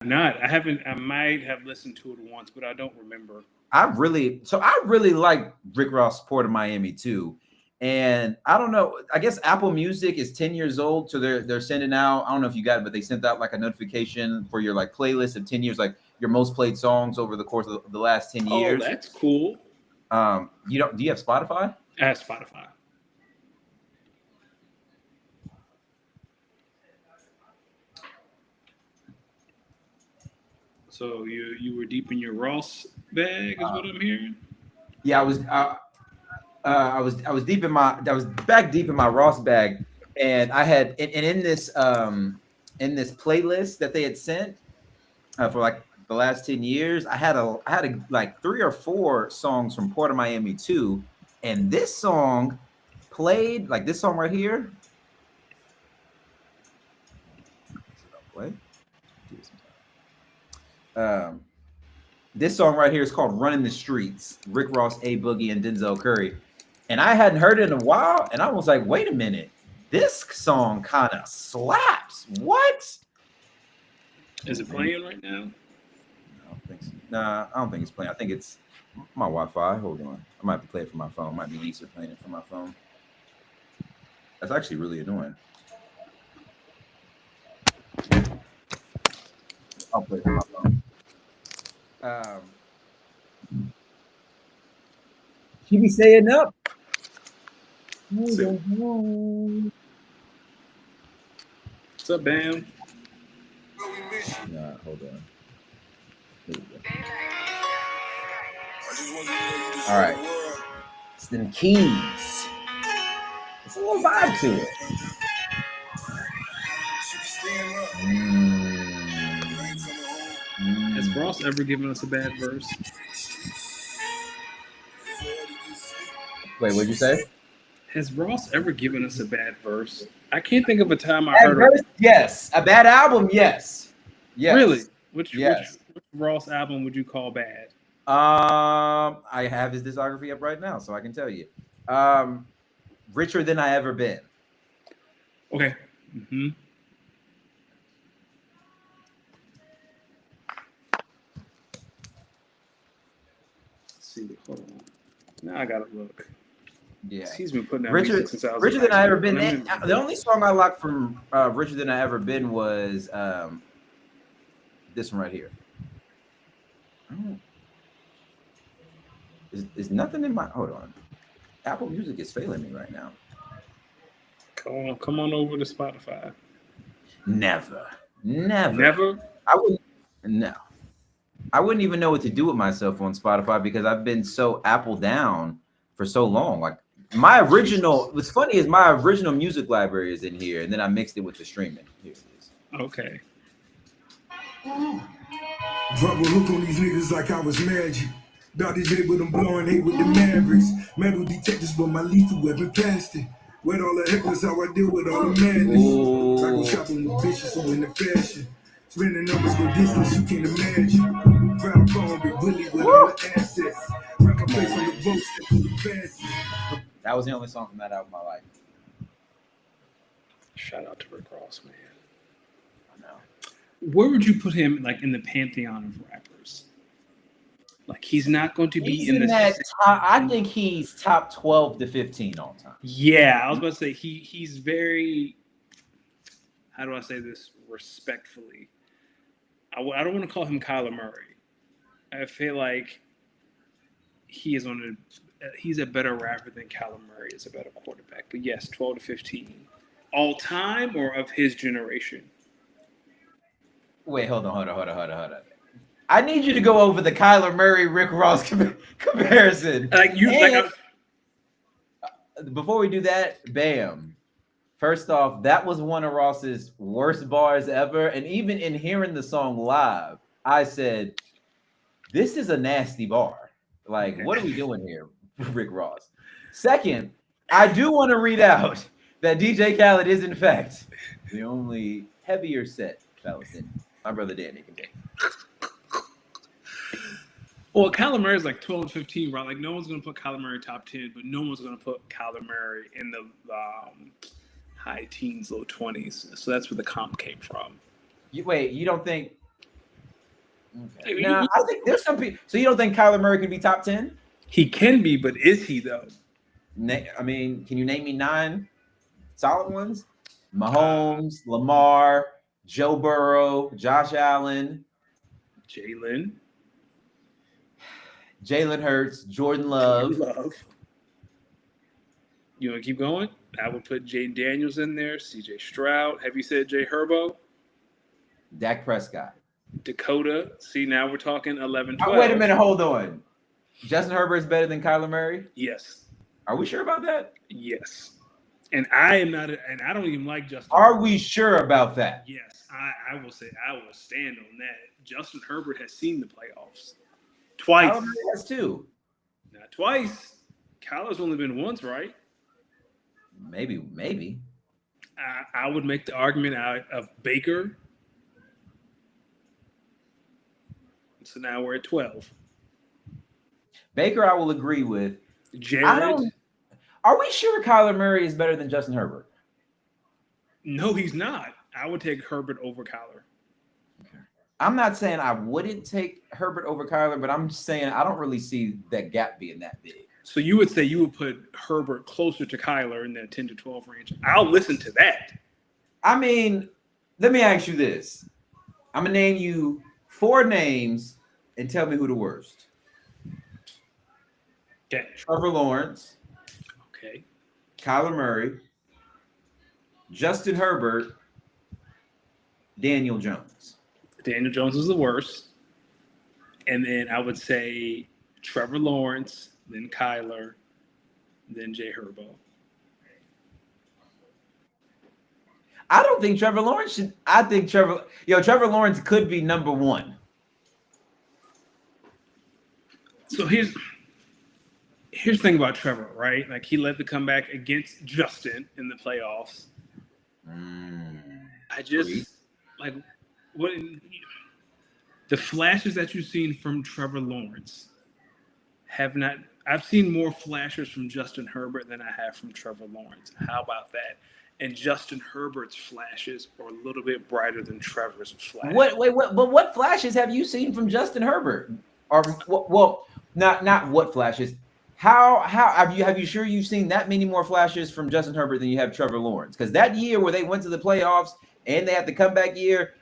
not. I haven't. I might have listened to it once, but I don't remember. I really like Rick Ross Port of Miami too. And I don't know. I guess Apple Music is 10 years old, so they're sending out. I don't know if you got it, but they sent out like a notification for your like playlist of 10 years, like your most played songs over the course of the last 10 Oh, years. that's cool. You don't? Do you have Spotify? I have Spotify. So you were deep in your Ross bag, is what I'm hearing. Yeah, I was deep in my I was back deep in my Ross bag, and I had and in this playlist that they had sent for like the last 10 years, I had like three or four songs from Port of Miami too, and this song played like this song right here. Play. Um, this song right here is called "Running the Streets." Rick Ross, A Boogie, and Denzel Curry, and I hadn't heard it in a while, and I was like, "Wait a minute, this song kind of slaps." What? Is it playing right now? I don't think so. Nah, I don't think it's playing. I think it's my Wi-Fi. Hold on, I might have to play it from my phone. It might be Lisa playing it from my phone. That's actually really annoying. I'll play it from my phone. She be saying up. So, what's up, Bam? Nah, hold on. Here we go. All right, it's them keys. It's a little vibe to it. Has Ross ever given us a bad verse? Wait, what'd you say? Has Ross ever given us a bad verse? I can't think of a time I Bad heard verse? Yes. A bad album? Yes. Yes. Really? Which Yes. which Ross album would you call bad? I have his discography up right now, so I can tell you. Richer Than I Ever Been. Okay. Mm-hmm. Let's see. Hold on. Now I gotta look. Yeah. He's been putting out Richer, music since I was Richer in Than high I Ever school. Been. The only song I like from Richer Than I Ever Been was this one right here. Is nothing in my hold on. Apple Music is failing me right now. Come on over to Spotify. Never. Never? I wouldn't. No. I wouldn't even know what to do with myself on Spotify because I've been so Apple down for so long. Like my original, what's funny is my original music library is in here, and then I mixed it with the streaming. Here it is. Okay. Drop a hook on these niggas like I was magic. Dr. J with them blowing hate with the Mavericks. Metal detectors, but my lethal weapon plastic. With all the hecklers, how I deal with all the madness. I go shopping with bitches, so in the fashion. Spending numbers go distance, you can't imagine. Proud phone, be Willie with all the assets. Wrap my face on the boat, step to the fastest. That was the only song from that album I liked. Shout out to Rick Ross, man. I know. Where would you put him, like in the pantheon of rappers? Like he's not going to be He's in in the that top, I think he's top 12 to 15 all time. Yeah, I was about to say he's very. How do I say this respectfully? I don't want to call him Kyler Murray. I feel like he's a better rapper than Kyler Murray is a better quarterback. But yes, 12 to 15. All time or of his generation? Wait, hold on. I need you to go over the Kyler Murray Rick Ross comparison. Before we do that, bam. First off, that was one of Ross's worst bars ever. And even in hearing the song live, I said, this is a nasty bar. Like, what are we doing here, Rick Ross? Second, I do want to read out that DJ Khaled is, in fact, the only heavier set fellas in. My brother Danny can take. Well, Kyler Murray's like 12 to 15, right? Like, no one's going to put Kyler Murray top 10, but no one's going to put Kyler Murray in the high teens, low 20s. So that's where the comp came from. Wait, you don't think Okay. Now, I think there's some people. So you don't think Kyler Murray can be top 10? He can be, but is he though? I mean, can you name me 9 solid ones? Mahomes, Lamar, Joe Burrow, Josh Allen, Jalen Hurts, Jordan Love. You want to keep going? I would put Jaden Daniels in there, C.J. Stroud. Have you said Jay Herbo? Dak Prescott. Dakota. See, now we're talking 11, 12. Wait a minute, hold on. Justin Herbert is better than Kyler Murray? Yes. Are we sure about that? Yes. And I am not, and I don't even like Justin. Are we sure about that? Yes, I will say I will stand on that. Justin Herbert has seen the playoffs twice. Kyler Murray has 2. Not twice. Kyler's only been once, right? Maybe. I would make the argument out of Baker. So now we're at 12. Baker, I will agree with. Jared. Are we sure Kyler Murray is better than Justin Herbert? No, he's not. I would take Herbert over Kyler. Okay. I'm not saying I wouldn't take Herbert over Kyler, but I'm just saying I don't really see that gap being that big. So you would say you would put Herbert closer to Kyler in that 10 to 12 range. I'll listen to that. I mean, let me ask you this. I'm going to name you 4 names and tell me who the worst. Okay. Trevor Lawrence. Okay. Kyler Murray. Justin Herbert. Daniel Jones. Daniel Jones is the worst. And then I would say Trevor Lawrence, then Kyler, then Jay Herbo. I don't think Trevor Lawrence should. I think Trevor Lawrence could be number 1. So here's the thing about Trevor, right? Like he led the comeback against Justin in the playoffs. I just like what the flashes that you've seen from Trevor Lawrence have not. I've seen more flashes from Justin Herbert than I have from Trevor Lawrence. How about that? And Justin Herbert's flashes are a little bit brighter than Trevor's flashes. What flashes have you seen from Justin Herbert? Or well, not what flashes. How have you sure you've seen that many more flashes from Justin Herbert than you have Trevor Lawrence? Because that year where they went to the playoffs and they had the comeback year,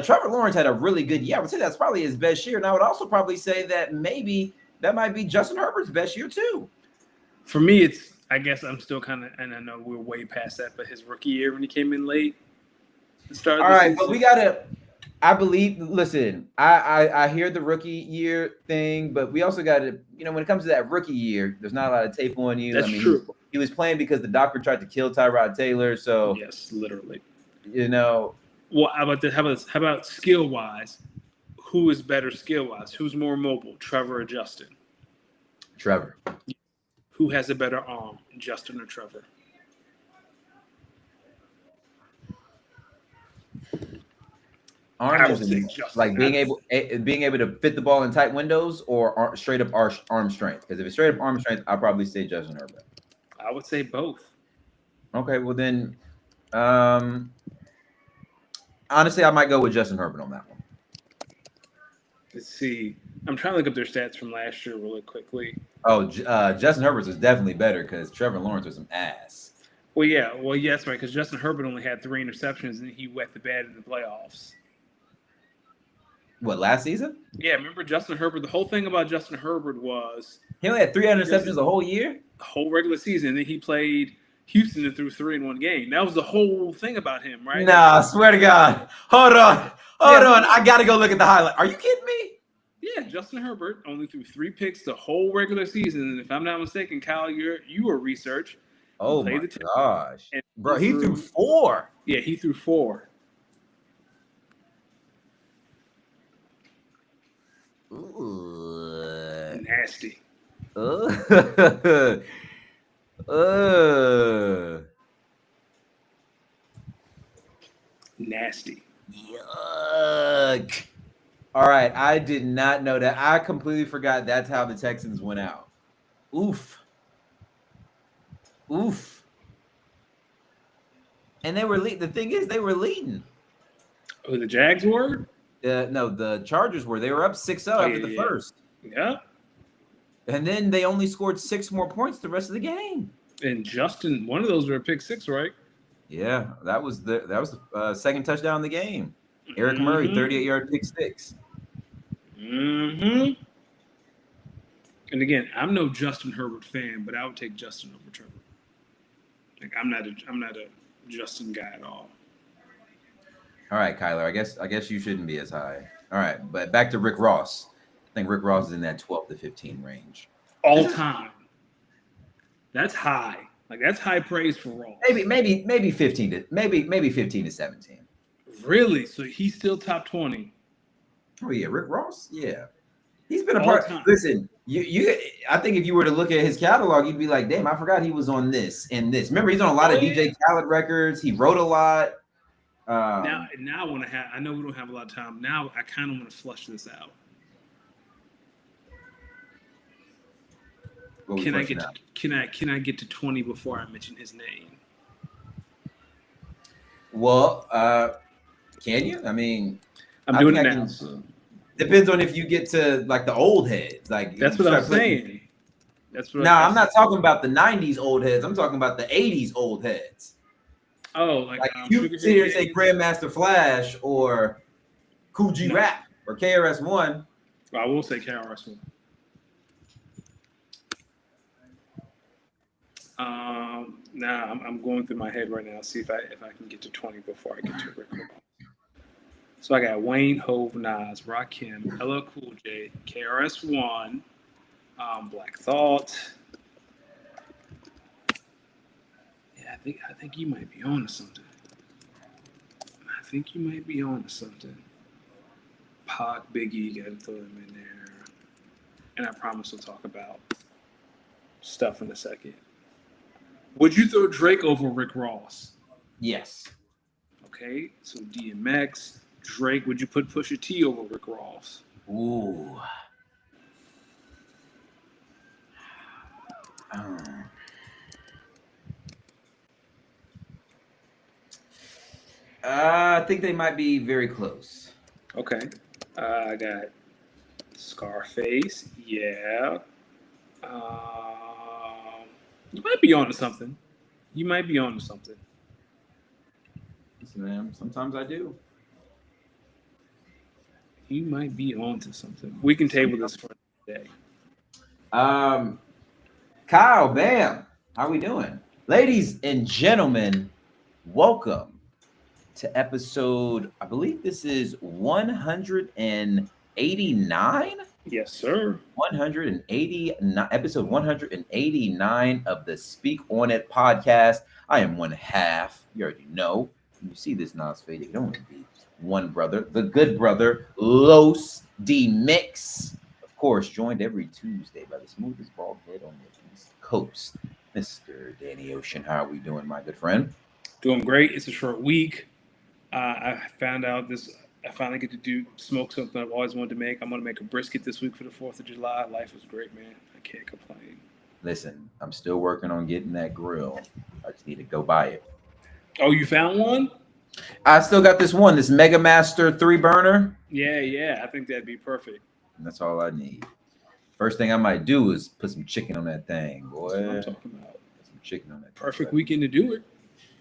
Trevor Lawrence had a really good year. I would say that's probably his best year. And I would also probably say that maybe that might be Justin Herbert's best year too. For me, I guess I'm still kind of, and I know we're way past that, but his rookie year when he came in late. All right, but we gotta. I believe. Listen, I hear the rookie year thing, but we also got to. When it comes to that rookie year, there's not a lot of tape on you. That's true. He was playing because the doctor tried to kill Tyrod Taylor. So yes, literally. Well, how about this? How about skill wise? Who is better skill wise? Who's more mobile, Trevor or Justin? Trevor. Who has a better arm, Justin or Trevor? Arm like being able to fit the ball in tight windows, or straight up arm strength. Because if it's straight up arm strength, I'll probably say Justin Herbert. I would say both. Okay, well then, honestly, I might go with Justin Herbert on that one. Let's see. I'm trying to look up their stats from last year really quickly. Oh, Justin Herbert was definitely better because Trevor Lawrence was some ass. Well, yeah, that's right. Because Justin Herbert only had 3 interceptions and he wet the bed in the playoffs. What, last season? Yeah, remember Justin Herbert? The whole thing about Justin Herbert was he only had 3 interceptions the whole year, the whole regular season. And then he played Houston and threw 3 in one game. That was the whole thing about him, right? Nah, I swear to God. Hold on. I gotta go look at the highlight. Are you kidding me? Yeah, Justin Herbert only threw 3 picks the whole regular season. And if I'm not mistaken, Kyle, you were research. Oh my gosh, bro, he threw 4. Yeah, he threw 4. Ooh. Nasty. Nasty. Yuck. All right, I did not know that. I completely forgot that's how the Texans went out. Oof. And they were leading. The thing is, they were leading. Oh, the Jags were? No, the Chargers were. They were up 6-0 after the first. Yeah. And then they only scored 6 more points the rest of the game. And Justin, one of those were a pick six, right? Yeah, that was the second touchdown in the game. Eric Murray, 38-yard pick six. Mm-hmm. And again, I'm no Justin Herbert fan, but I would take Justin over Trevor. Like I'm not a Justin guy at all. All right, Kyler. I guess you shouldn't be as high. All right, but back to Rick Ross. I think Rick Ross is in that 12 to 15 range. All time. That's high. Like that's high praise for Ross. Maybe 15 to maybe 15 to 17. Really? So he's still top 20. Oh yeah, Rick Ross. Yeah, he's been a All part. time. Listen, you. I think if you were to look at his catalog, you'd be like, damn, I forgot he was on this and this. Remember, he's on a lot of DJ Khaled records. He wrote a lot. Now I want to have. I know we don't have a lot of time. Now I kind of want to flush this out. Can I get to 20 before I mention his name? Well, can you? I mean, I'm doing it now. Depends on if you get to like the old heads. Like that's what I'm saying. That's what. I'm not talking about the '90s old heads. I'm talking about the '80s old heads. Oh, like you sit here and say Grandmaster Flash or Cool G Rap or KRS-One. Well, I will say KRS-One. Now I'm going through my head right now. See if I can get to 20 before I get to Rick Ross. So I got Wayne, Hove, Nas, Rakim, LL Cool J, KRS-One, Black Thought. Yeah, I think you might be on to something. Pac, Biggie, got to throw them in there. And I promise we'll talk about stuff in a second. Would you throw Drake over Rick Ross? Yes. Okay, so DMX, Drake. Would you put Pusha T over Rick Ross? Ooh. I think they might be very close. Okay. I got Scarface. Yeah. You might be on to something. Listen, man, sometimes I do. You might be on to something. We can table this for today. Kyle, Bam, how we doing? Ladies and gentlemen, welcome to episode, I believe this is 189? Yes, sir. 189, episode 189 of the Speak On It podcast. I am one half. You already know. When you see this Nas fade, it can only be one brother, the good brother, Los D Mix. Of course, joined every Tuesday by the smoothest bald head on the East Coast, Mr. Danny Ocean. How are we doing, my good friend? Doing great. It's a short week. I found out this. I finally get to smoke something I've always wanted to make. I'm going to make a brisket this week for the 4th of July. Life was great, man. I can't complain. Listen, I'm still working on getting that grill. I just need to go buy it. Oh, you found one? I still got this Mega Master 3-burner. Yeah. I think that'd be perfect. And that's all I need. First thing I might do is put some chicken on that thing, boy. That's what I'm talking about. Put some chicken on that. Perfect weekend to do it.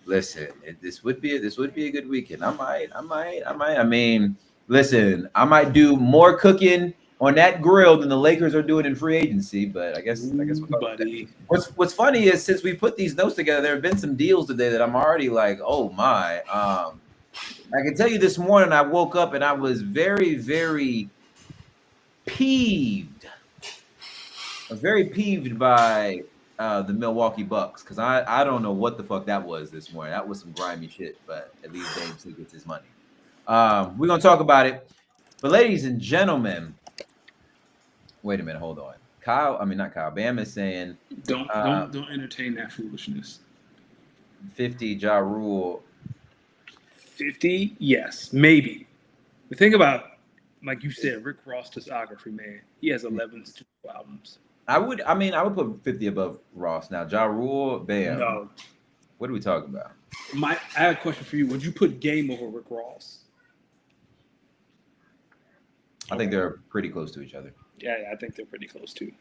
Listen, this would be a good weekend. I might. I mean, listen, I might do more cooking on that grill than the Lakers are doing in free agency. But I guess buddy. What's funny is since we put these notes together, there have been some deals today that I'm already like, oh my. I can tell you this morning I woke up and I was very, very peeved. I was very peeved by the Milwaukee Bucks, because I don't know what the fuck that was this morning. That was some grimy shit, but at least Dame still gets his money. We're gonna talk about it. But ladies and gentlemen, wait a minute, hold on. Not Kyle. Bam is saying don't entertain that foolishness. 50 Ja Rule. 50, yes, maybe. But think about, like you said, Rick Ross discography, man. He has 11 studio albums. I would put 50 above Ross. Now, Ja Rule, Bam. No. What are we talking about? I have a question for you. Would you put Game over Rick Ross? I think they're pretty close to each other. Yeah, I think they're pretty close too.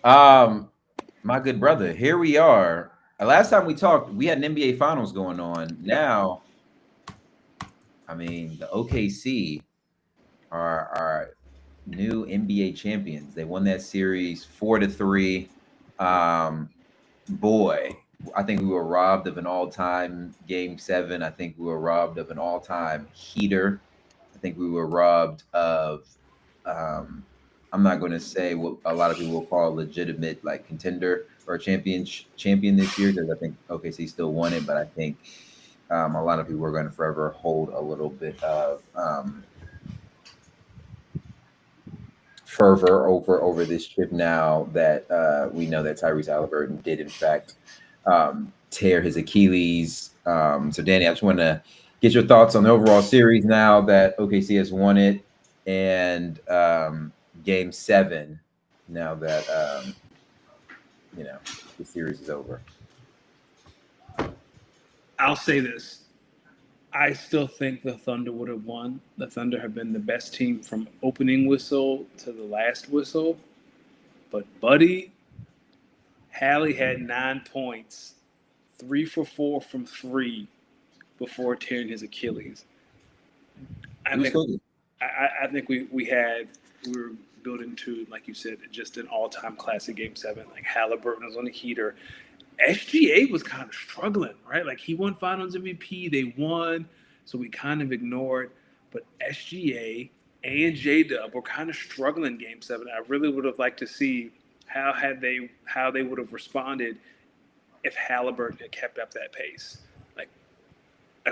My good brother, here we are. Last time we talked, we had an NBA Finals going on. Now, I mean, the OKC are new NBA champions. They won that series 4-3. Boy, I think we were robbed of an all-time Game 7. I think we were robbed of an all-time heater. I think we were robbed of I'm not going to say what a lot of people will call a legitimate like contender or a champion this year, because I think OKC still won it, but I think a lot of people are going to forever hold a little bit of fervor over this trip now that we know that Tyrese Halliburton did in fact tear his Achilles. So Danny, I just want to get your thoughts on the overall series now that OKC has won it, and Game 7 now that the series is over. I'll say this. I still think the Thunder would have won. The Thunder have been the best team from opening whistle to the last whistle. But Buddy, Hallie had 9 points, 3 for 4 from 3 before tearing his Achilles. I think we were building to, like you said, just an all-time classic Game 7. Like Halliburton was on the heater. SGA was kind of struggling, right? Like he won Finals MVP, they won, so we kind of ignored. But SGA and J-Dub were kind of struggling Game 7. I really would have liked to see how they would have responded if Halliburton had kept up that pace. Like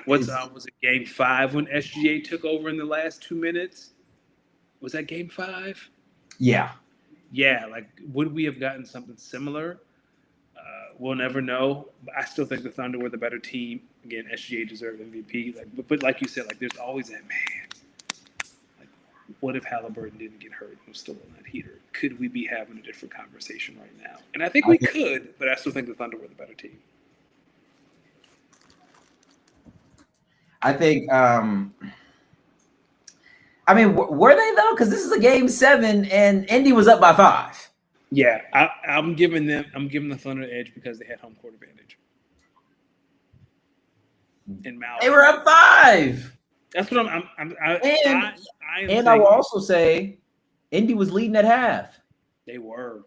was it Game 5 when SGA took over in the last 2 minutes? Was that Game 5? Yeah. Yeah, like would we have gotten something similar? We'll never know. But I still think the Thunder were the better team. Again, SGA deserved MVP. But like you said, like there's always that man. Like, what if Halliburton didn't get hurt and was still on that heater? Could we be having a different conversation right now? And I think we could, but I still think the Thunder were the better team. I think. I mean, were they though? Because this is a Game 7, and Indy was up by 5. Yeah, I'm giving the Thunder the edge because they had home court advantage. And they were up 5. That's what I will also say, Indy was leading at half. They were.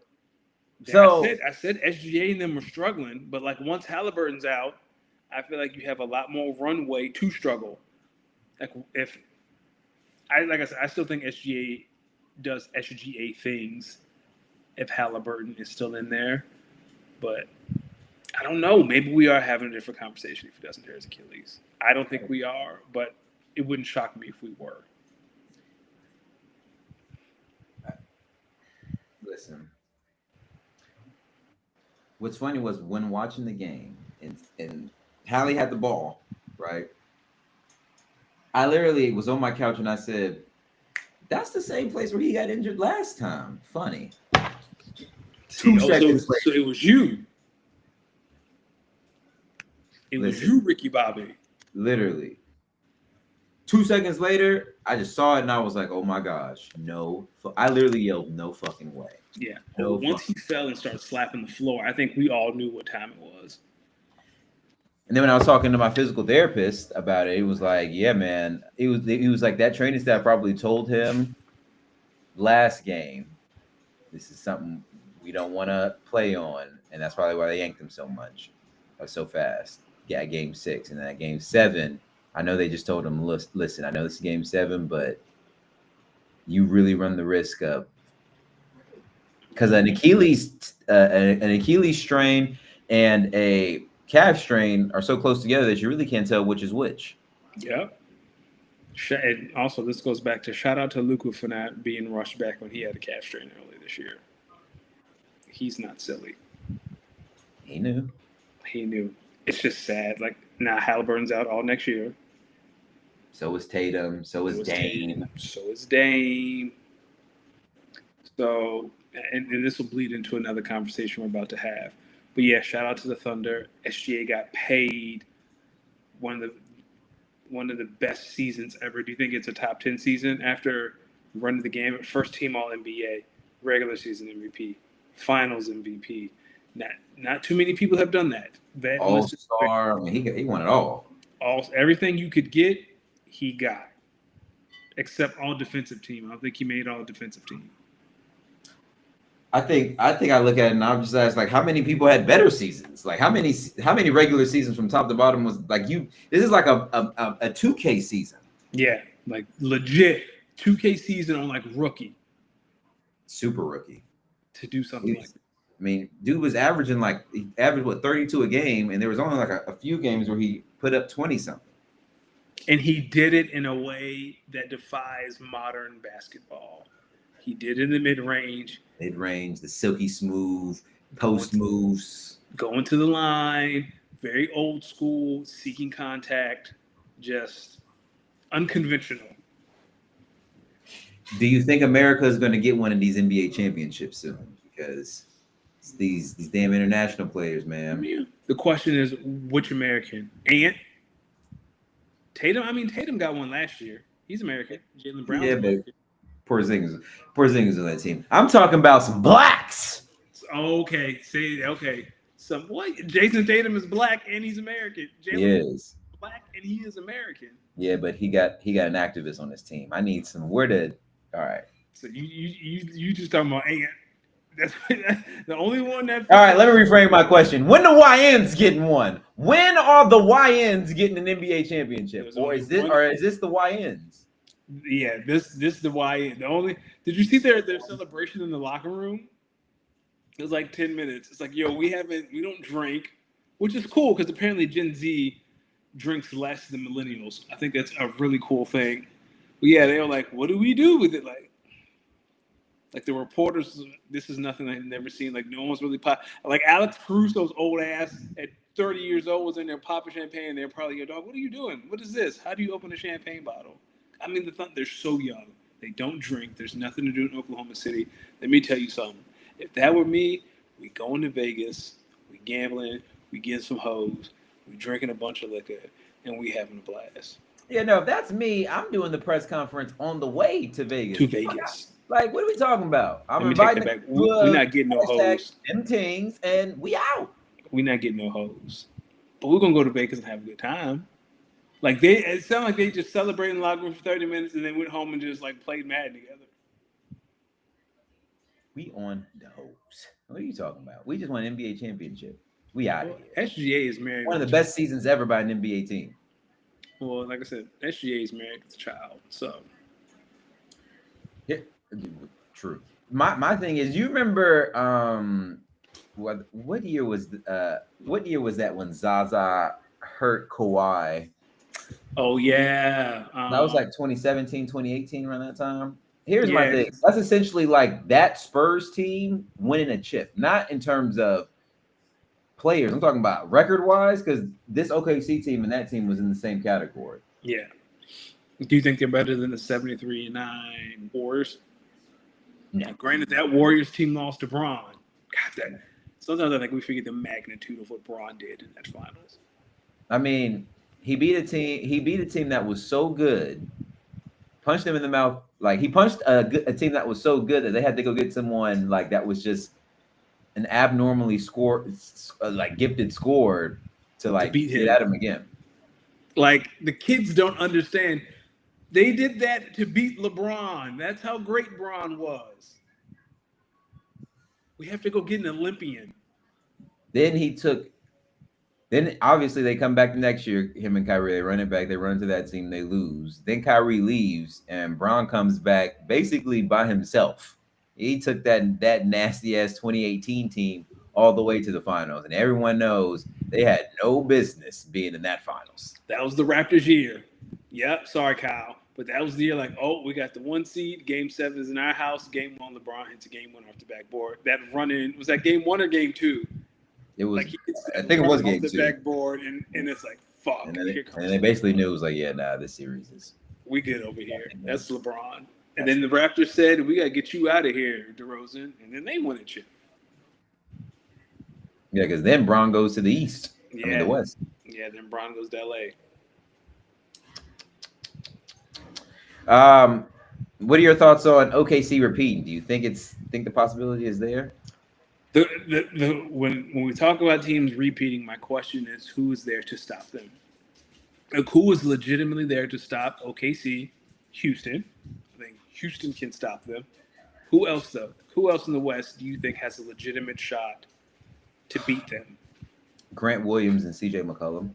So I said SGA and them were struggling, but like once Halliburton's out, I feel like you have a lot more runway to struggle. Like I said, I still think SGA does SGA things if Halliburton is still in there. But I don't know. Maybe we are having a different conversation if he doesn't tear his Achilles. I don't think we are, but it wouldn't shock me if we were. Listen. What's funny was when watching the game, and Hallie had the ball, right? I literally was on my couch and I said, that's the same place where he got injured last time. Funny. 2 seconds later. So it was you. Was you, Ricky Bobby. Literally. 2 seconds later, I just saw it and I was like, oh my gosh, no. I literally yelled, no fucking way. Yeah. Once he fell and started slapping the floor, I think we all knew what time it was. And then when I was talking to my physical therapist about it, he was like, yeah, man. He was like, that training staff probably told him last game, this is something we don't want to play on. And that's probably why they yanked him so much, so fast. Yeah, Game 6. And then at Game 7, I know they just told him, listen, I know this is Game 7, but you really run the risk of, because an Achilles strain and a calf strain are so close together that you really can't tell which is which. Yeah. And also, this goes back to shout out to Luka for not being rushed back when he had a calf strain earlier this year. He's not silly. He knew. It's just sad. Like, now Halliburton's out all next year. So is Tatum. So is Dame. So, and this will bleed into another conversation we're about to have. But yeah, shout out to the Thunder. SGA got paid one of one of the best seasons ever? Do you think it's a top 10 season after running the game? First team All NBA, regular season MVP, Finals MVP. Not too many people have done that. All-Star. I mean, he won it all. Everything you could get, he got. Except all defensive team. I don't think he made all defensive team. I think I look at it and I'm just asked, like, how many people had better seasons? Like, how many regular seasons from top to bottom was like you? This is like a 2K season. Yeah, like legit 2K season on like rookie. Super rookie. To do something like that. I mean, dude was averaging he averaged what 32 a game, and there was only like a few games where he put up 20 something. And he did it in a way that defies modern basketball. He did it in the mid-range. The silky smooth post moves. Going to the line, very old school, seeking contact, just unconventional. Do you think America is going to get one of these NBA championships soon? Because it's these damn international players, man. Yeah. The question is, which American? And Tatum? I mean, Tatum got one last year. He's American. Jaylen Brown's American. Porzingis on that team. I'm talking about some blacks. Okay. Some what? Jason Tatum is black and he's American. Jaylen is black and he is American. Yeah, but he got an activist on his team. I need some. All right. So you just talking about Ant. That's the only one that. All right, let me reframe my question. When the YNs getting one? When are the YNs getting an NBA championship? Or is this the YNs? Yeah, this the YN. The only. Did you see their celebration in the locker room? It was like 10 minutes. It's like, yo, we don't drink, which is cool because apparently Gen Z drinks less than millennials. I think that's a really cool thing. But yeah, they were like, what do we do with it? Like the reporters, this is nothing I've never seen. Like no one's really like Alex Caruso's old ass at 30 years old was in there popping champagne. They're probably, yo, dog, what are you doing? What is this? How do you open a champagne bottle? I mean, they're so young. They don't drink. There's nothing to do in Oklahoma City. Let me tell you something. If that were me, we going to Vegas, we gambling, we getting some hoes, we drinking a bunch of liquor, and we having a blast. Yeah, no, if that's me, I'm doing the press conference on the way to Vegas. Like, what are we talking about? I'm inviting back. We're not getting no hoes. Them things, and we out. We're not getting no hoes. But we're going to go to Vegas and have a good time. Like, it sounded like they just celebrated in the locker room for 30 minutes and then went home and just, like, played Madden together. We on the hose. What are you talking about? We just won an NBA championship. We out of here. SGA is married. One of the best seasons ever by an NBA team. Well, like I said, SGA is married with a child, so. Yeah, true. My thing is, you remember what year was that when Zaza hurt Kawhi? Oh yeah, that was like 2017, 2018 around that time. Here's my thing. That's essentially like that Spurs team winning a chip, not in terms of players. I'm talking about record-wise, because this OKC team and that team was in the same category. Yeah. Do you think they're better than the 73-9 Warriors? No. Now, granted, that Warriors team lost to Bron. God, sometimes I think we forget the magnitude of what Bron did in that finals. I mean, he beat a team that was so good, punched them in the mouth. Like, he punched a team that was so good that they had to go get someone like that was just an abnormally gifted scorer to beat get at him again. Like, the kids don't understand. They did that to beat LeBron. That's how great Bron was. We have to go get an Olympian. Then obviously they come back the next year, him and Kyrie, they run it back, they run to that team, they lose. Then Kyrie leaves and Bron comes back basically by himself. He took that nasty ass 2018 team all the way to the finals. And everyone knows they had no business being in that finals. That was the Raptors year. Yep. Sorry, Kyle. But that was the year like, oh, we got the 1 seed. Game 7 is in our house. Game 1, LeBron hits a game 1 off the backboard. That run-in, was that game 1 or game 2? It was. Like I think it was game 2. The backboard, and it's like, fuck. And they basically knew it was like, yeah, nah, this series is. We good over here. That's LeBron. And then the Raptors said, we got to get you out of here, DeRozan. And then they won a chip. Yeah, because then Bron goes to the East. Yeah. I mean, the West. Yeah, then Bron goes to LA. What are your thoughts on OKC repeating? Do you think the possibility is there? When we talk about teams repeating, my question is who is there to stop them? Like, who is legitimately there to stop OKC? Houston. I think Houston can stop them. Who else though? Who else in the West do you think has a legitimate shot to beat them? Grant Williams and CJ McCollum.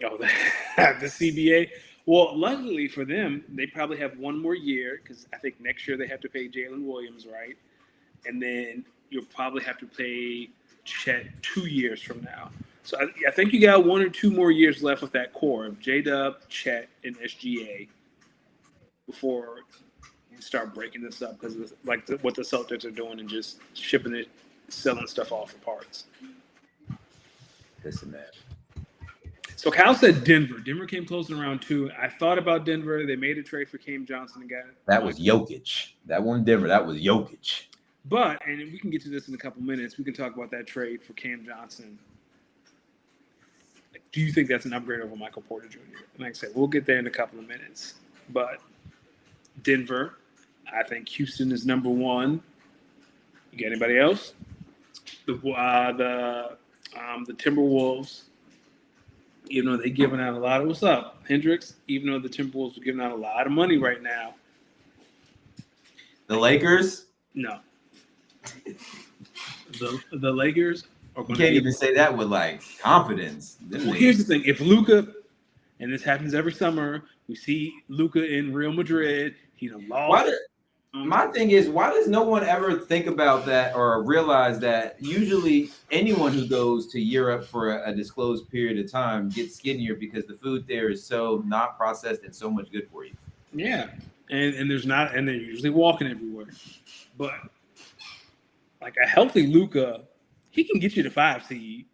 Oh, the CBA. Well, luckily for them, they probably have one more year because I think next year they have to pay Jalen Williams, right? And then you'll probably have to pay Chet 2 years from now. So I think you got 1 or 2 more years left with that core of J Dub, Chet, and SGA before we start breaking this up because like what the Celtics are doing and just shipping it, selling stuff off for parts. This and that. So Cal said Denver. Denver came close in round 2. I thought about Denver. They made a trade for Cam Johnson and got that was Jokic. That one Denver. That was Jokic. But, and we can get to this in a couple minutes, we can talk about that trade for Cam Johnson. Like, do you think that's an upgrade over Michael Porter Jr.? Like I said, we'll get there in a couple of minutes. But Denver, I think Houston is number 1. You got anybody else? The Timberwolves, even though they're giving out a lot of what's up, Hendricks. Even though the Timberwolves are giving out a lot of money right now. The Lakers. No. The Lakers are going you can't even say that with like confidence. Well, here's the thing: if Luka, and this happens every summer, we see Luka in Real Madrid. He done lost. My thing is, why does no one ever think about that or realize that usually anyone who goes to Europe for a disclosed period of time gets skinnier because the food there is so not processed and so much good for you? Yeah, and there's not, and they're usually walking everywhere, but. Like a healthy Luka, he can get you the 5 seed.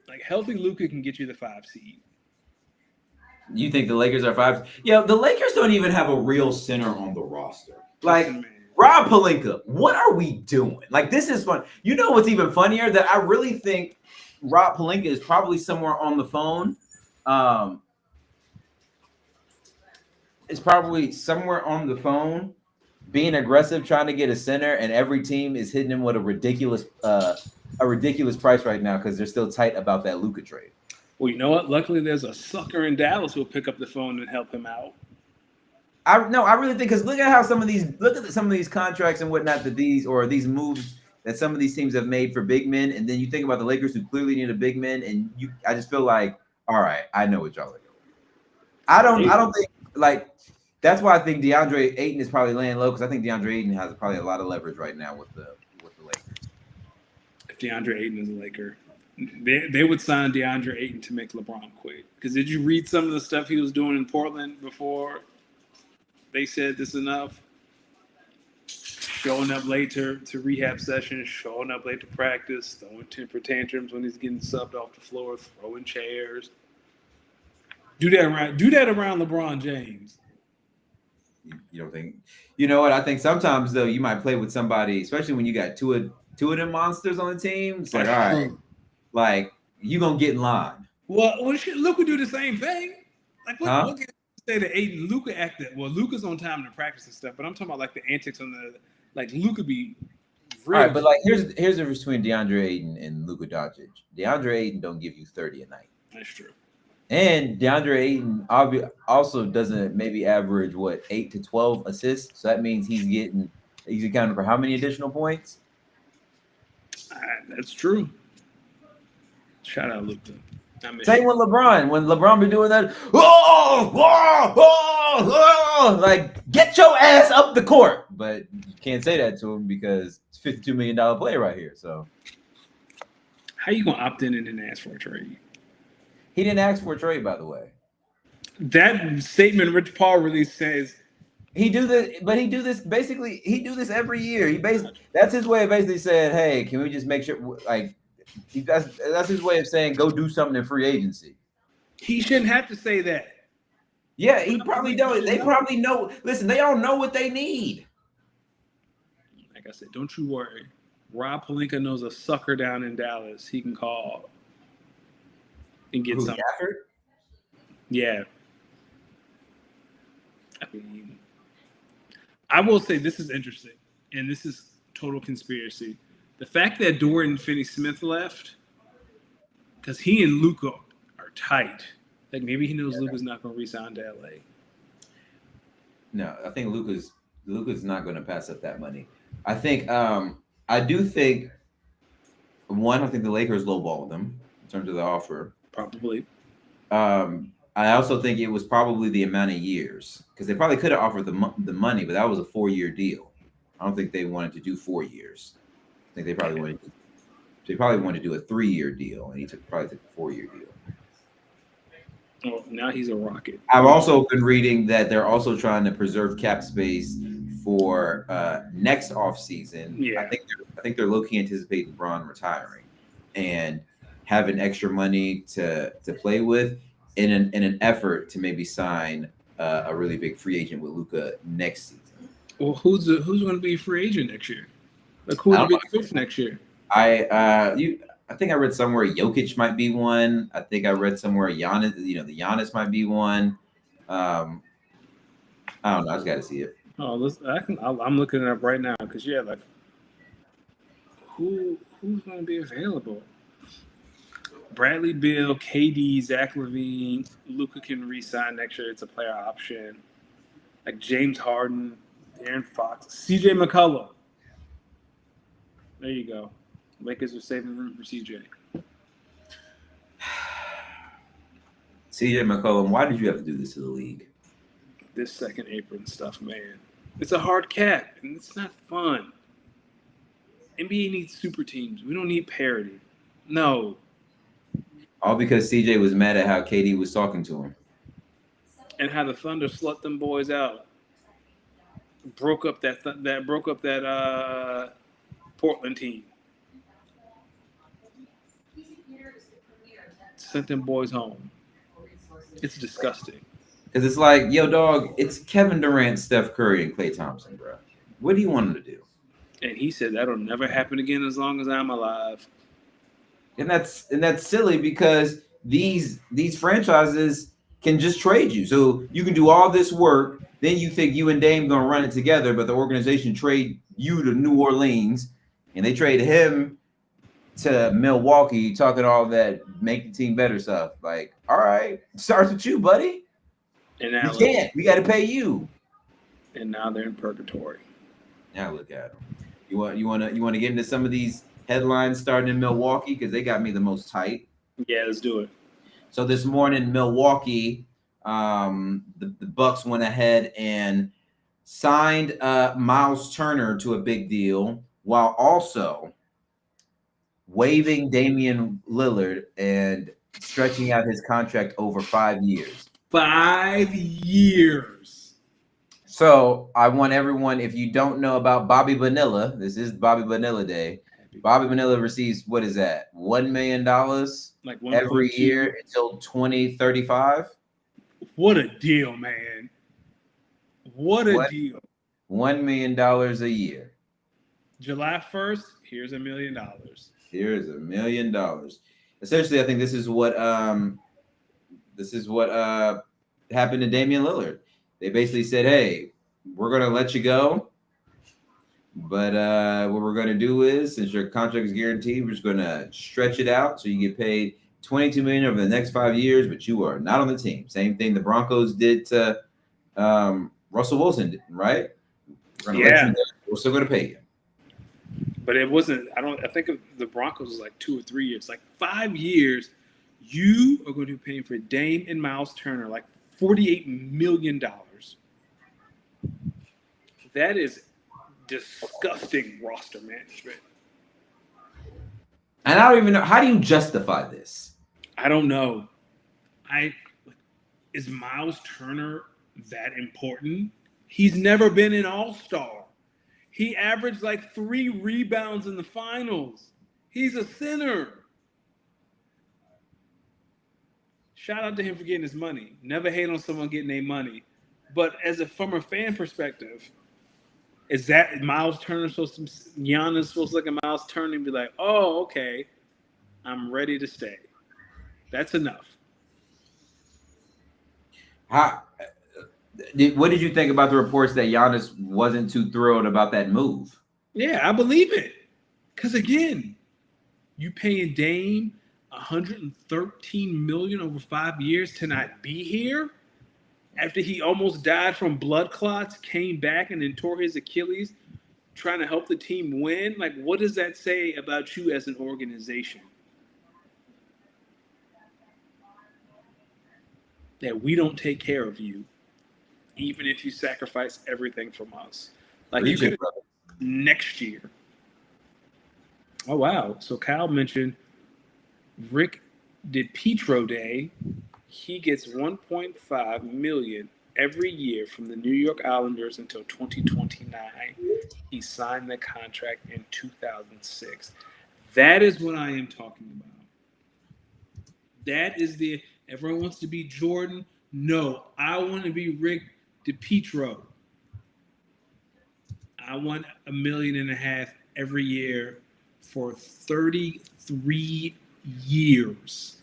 Like healthy Luka can get you the 5 seed. You think the Lakers are 5? Yeah, the Lakers don't even have a real center on the roster. Like Rob Pelinka, what are we doing? Like this is fun. You know what's even funnier? That I really think Rob Pelinka is probably somewhere on the phone. It's probably somewhere on the phone. Being aggressive, trying to get a center, and every team is hitting him with a ridiculous price right now because they're still tight about that Luka trade. Well, you know what? Luckily, there's a sucker in Dallas who'll pick up the phone and help him out. I really think because look at some of these contracts and whatnot that these moves that some of these teams have made for big men, and then you think about the Lakers who clearly need a big man, and I just feel like, all right, I know what y'all are doing. I don't think like. That's why I think DeAndre Ayton is probably laying low because I think DeAndre Ayton has probably a lot of leverage right now with the Lakers. If DeAndre Ayton is a Laker, they would sign DeAndre Ayton to make LeBron quit. Because did you read some of the stuff he was doing in Portland before they said this enough? Showing up late to rehab sessions, showing up late to practice, throwing temper tantrums when he's getting subbed off the floor, throwing chairs. Do that around LeBron James. You don't think? You know what? I think sometimes though you might play with somebody, especially when you got two of them monsters on the team. It's like, all right, like you gonna get in line. Well, Luka do the same thing. Like what can you say that Ayton Luka acted? Well, Luka's on time to practice and stuff, but I'm talking about like the antics on the like Luka be. All right, but like here's the difference between DeAndre Ayton and Luka Doncic. DeAndre Ayton don't give you 30 a night. That's true. And DeAndre Ayton also doesn't maybe average 8 to 12 assists. So that means he's accounting for how many additional points? That's true. Shout out Luka. Same with LeBron. When LeBron be doing that, like get your ass up the court. But you can't say that to him because it's $52 million player right here. So how you gonna opt in and then ask for a trade? He didn't ask for a trade, by the way. That statement Rich Paul released says he do this, but he do this every year. That's his way of basically saying, "Hey, can we just make sure?" Like that's his way of saying, "Go do something in free agency." He shouldn't have to say that. Yeah, he probably don't. They probably know. Listen, they all know what they need. Like I said, don't you worry. Rob Pelinka knows a sucker down in Dallas he can call. And get something. Gafford? Yeah. I mean, I will say this is interesting, and this is total conspiracy. The fact that Dorian Finney-Smith left, because he and Luka are tight. Like maybe he knows Luka's not going to resign to LA. No, I think Luka's not going to pass up that money. I think I do think I think the Lakers lowballed them in terms of the offer. Probably. I also think it was probably the amount of years because they probably could have offered the money, but that was a 4-year deal. I don't think they wanted to do 4 years. I think they probably wanted to do a 3-year deal, and he probably took a 4-year deal. Well, now he's a Rocket. I've also been reading that they're also trying to preserve cap space for next offseason. Yeah. I think they're low-key anticipating LeBron retiring and having extra money to play with in an effort to maybe sign a really big free agent with Luka next season. Well, who's going to be a free agent next year? Like who's the big fish next year? I think I read somewhere Jokic might be one. I think I read somewhere Giannis, the Giannis might be one. I don't know. I just got to see it. Oh, I'm looking it up right now because like who's going to be available? Bradley Beal, KD, Zach LaVine, Luka can re-sign next year. It's a player option. Like James Harden, Aaron Fox, CJ McCollum. There you go. Lakers are saving room for CJ. CJ McCollum, why did you have to do this to the league? This second apron stuff, man. It's a hard cap, and it's not fun. NBA needs super teams. We don't need parity. No. All because CJ was mad at how KD was talking to him. And how the Thunder slut them boys out. Broke up that Portland team. Sent them boys home. It's disgusting. Because it's like, yo, dog, it's Kevin Durant, Steph Curry, and Klay Thompson, bro. What do you want them to do? And he said that'll never happen again as long as I'm alive. And that's silly because these franchises can just trade you. So you can do all this work, then you think you and Dame gonna run it together, but the organization trade you to New Orleans, and they trade him to Milwaukee, talking all that make the team better stuff. Like, all right, starts with you, buddy. And now we can't. We got to pay you. And now they're in purgatory. Now look at them. You want to get into some of these headlines starting in Milwaukee because they got me the most tight. Yeah, let's do it. So this morning, Milwaukee, the Bucks went ahead and signed Miles Turner to a big deal while also waiving Damian Lillard and stretching out his contract over 5 years. 5 years. So I want everyone, if you don't know about Bobby Vanilla, this is Bobby Vanilla Day. Bobby Vanilla receives, what is that, $1 million like every year until 2035? What a deal, man. What a deal. $1 million a year. July 1st, here's $1 million. Here's $1 million. Essentially, I think this is what happened to Damian Lillard. They basically said, hey, we're going to let you go. But what we're going to do is, since your contract is guaranteed, we're just going to stretch it out so you get paid $22 million over the next 5 years, but you are not on the team. Same thing the Broncos did to Russell Wilson, right? We're going to let you go. We're still going to pay you. But it wasn't, I think of the Broncos was like 2 or 3 years. Like 5 years, you are going to be paying for Dame and Miles Turner like $48 million. That is disgusting roster management. And I don't even know, how do you justify this? I don't know. Is Miles Turner that important? He's never been an all-star. He averaged like 3 rebounds in the finals. He's a center. Shout out to him for getting his money. Never hate on someone getting their money. But from a fan perspective, is that Miles Turner Giannis supposed to look at Miles Turner and be like, oh, okay, I'm ready to stay. That's enough. What did you think about the reports that Giannis wasn't too thrilled about that move? Yeah, I believe it. Because again, you paying Dame 113 million over 5 years to not be here after he almost died from blood clots, came back and then tore his Achilles, trying to help the team win. Like, what does that say about you as an organization? That we don't take care of you, even if you sacrifice everything from us. Like, Preach you it, could brother. next year. Oh wow! So Kyle mentioned Rick DiPietro Day. He gets 1.5 million every year from the New York Islanders until 2029. He signed the contract in 2006. That is what I am talking about. That is the everyone wants to be Jordan. No, I want to be Rick DiPietro. I want $1.5 million every year for 33 years.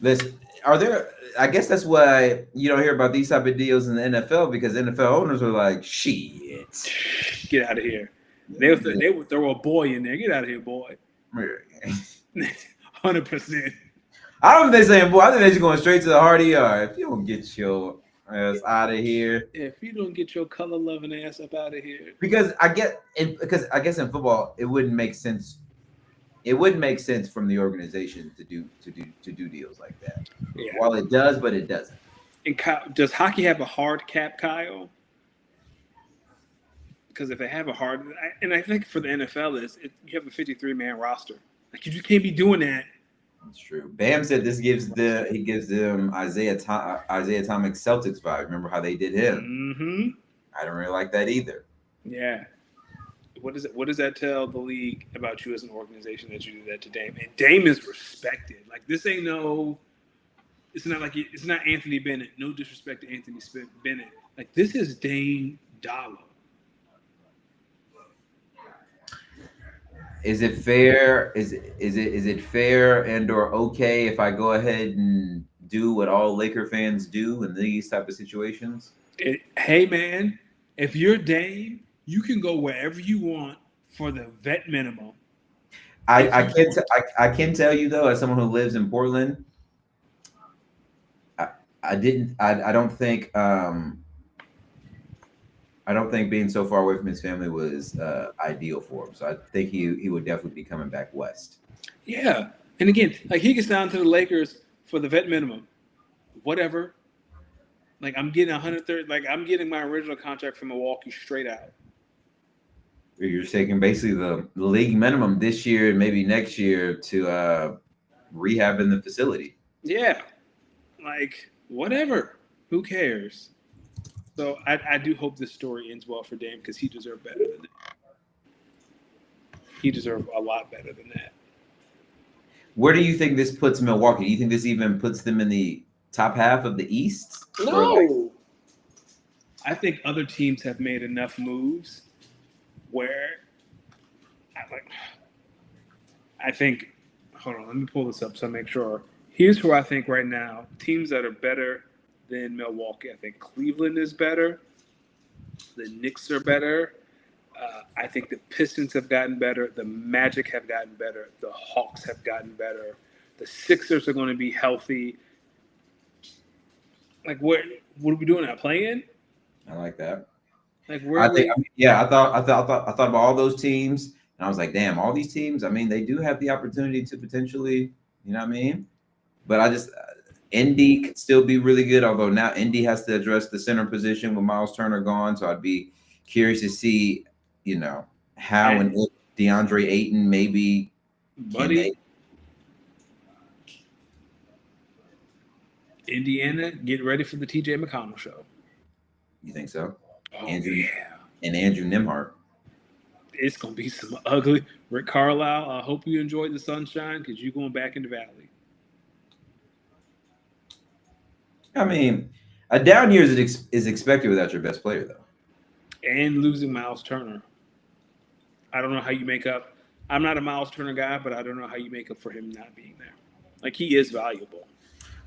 Listen, are there? I guess that's why you don't hear about these type of deals in the NFL because NFL owners are like, shit. Get out of here. They would throw a boy in there. Get out of here, boy. 100%. I don't think they're saying, boy. I think they're just going straight to the heart of yard. If you don't get your ass out of here, If you don't get your color loving ass up out of here. because I guess in football it wouldn't make sense. It wouldn't make sense from the organization to do deals like that. Yeah. Well, it does, but it doesn't. And does hockey have a hard cap, Kyle? Because if they have a hard, and I think for the NFL you have a 53-man roster. Like you can't be doing that. That's true. Bam said he gives them Isaiah Atomic Celtics vibe. Remember how they did him? Mm-hmm. I don't really like that either. Yeah. What does that tell the league about you as an organization that you do that to Dame? And Dame is respected. Like this ain't no. It's not Anthony Bennett. No disrespect to Anthony Bennett. Like this is Dame Dollar. Is it fair? Is it fair and or okay if I go ahead and do what all Laker fans do in these type of situations? Hey man, if you're Dame, you can go wherever you want for the vet minimum. I can tell you though, as someone who lives in Portland, I don't think being so far away from his family was ideal for him. So I think he would definitely be coming back west. Yeah, and again, like he gets down to the Lakers for the vet minimum, whatever. Like I'm getting 130. Like I'm getting my original contract from Milwaukee straight out. You're taking basically the league minimum this year and maybe next year to rehab in the facility. Yeah, like whatever. Who cares? So I do hope this story ends well for Dame because he deserved better than that. He deserved a lot better than that. Where do you think this puts Milwaukee? Do you think this even puts them in the top half of the East? No. I think other teams have made enough moves where I think hold on, let me pull this up so I make sure. Here's who I think right now. Teams that are better than Milwaukee. I think Cleveland is better. The Knicks are better. I think the Pistons have gotten better. The Magic have gotten better. The Hawks have gotten better. The Sixers are going to be healthy. Like what are we doing now? Playing? I like that. Like I thought about all those teams, and I was like, damn, all these teams. I mean, they do have the opportunity to potentially, you know what I mean? But I just Indy could still be really good, although now Indy has to address the center position with Miles Turner gone. So I'd be curious to see, how and if DeAndre Ayton maybe Indiana, get ready for the TJ McConnell show. You think so? Oh, Andrew yeah. and Andrew Nimhart. It's gonna be some ugly. Rick Carlisle, I hope you enjoyed the sunshine because you're going back in the valley. I mean, a down year is expected without your best player, though. And losing Miles Turner. I don't know how you make up. I'm not a Miles Turner guy, but I don't know how you make up for him not being there. Like, he is valuable.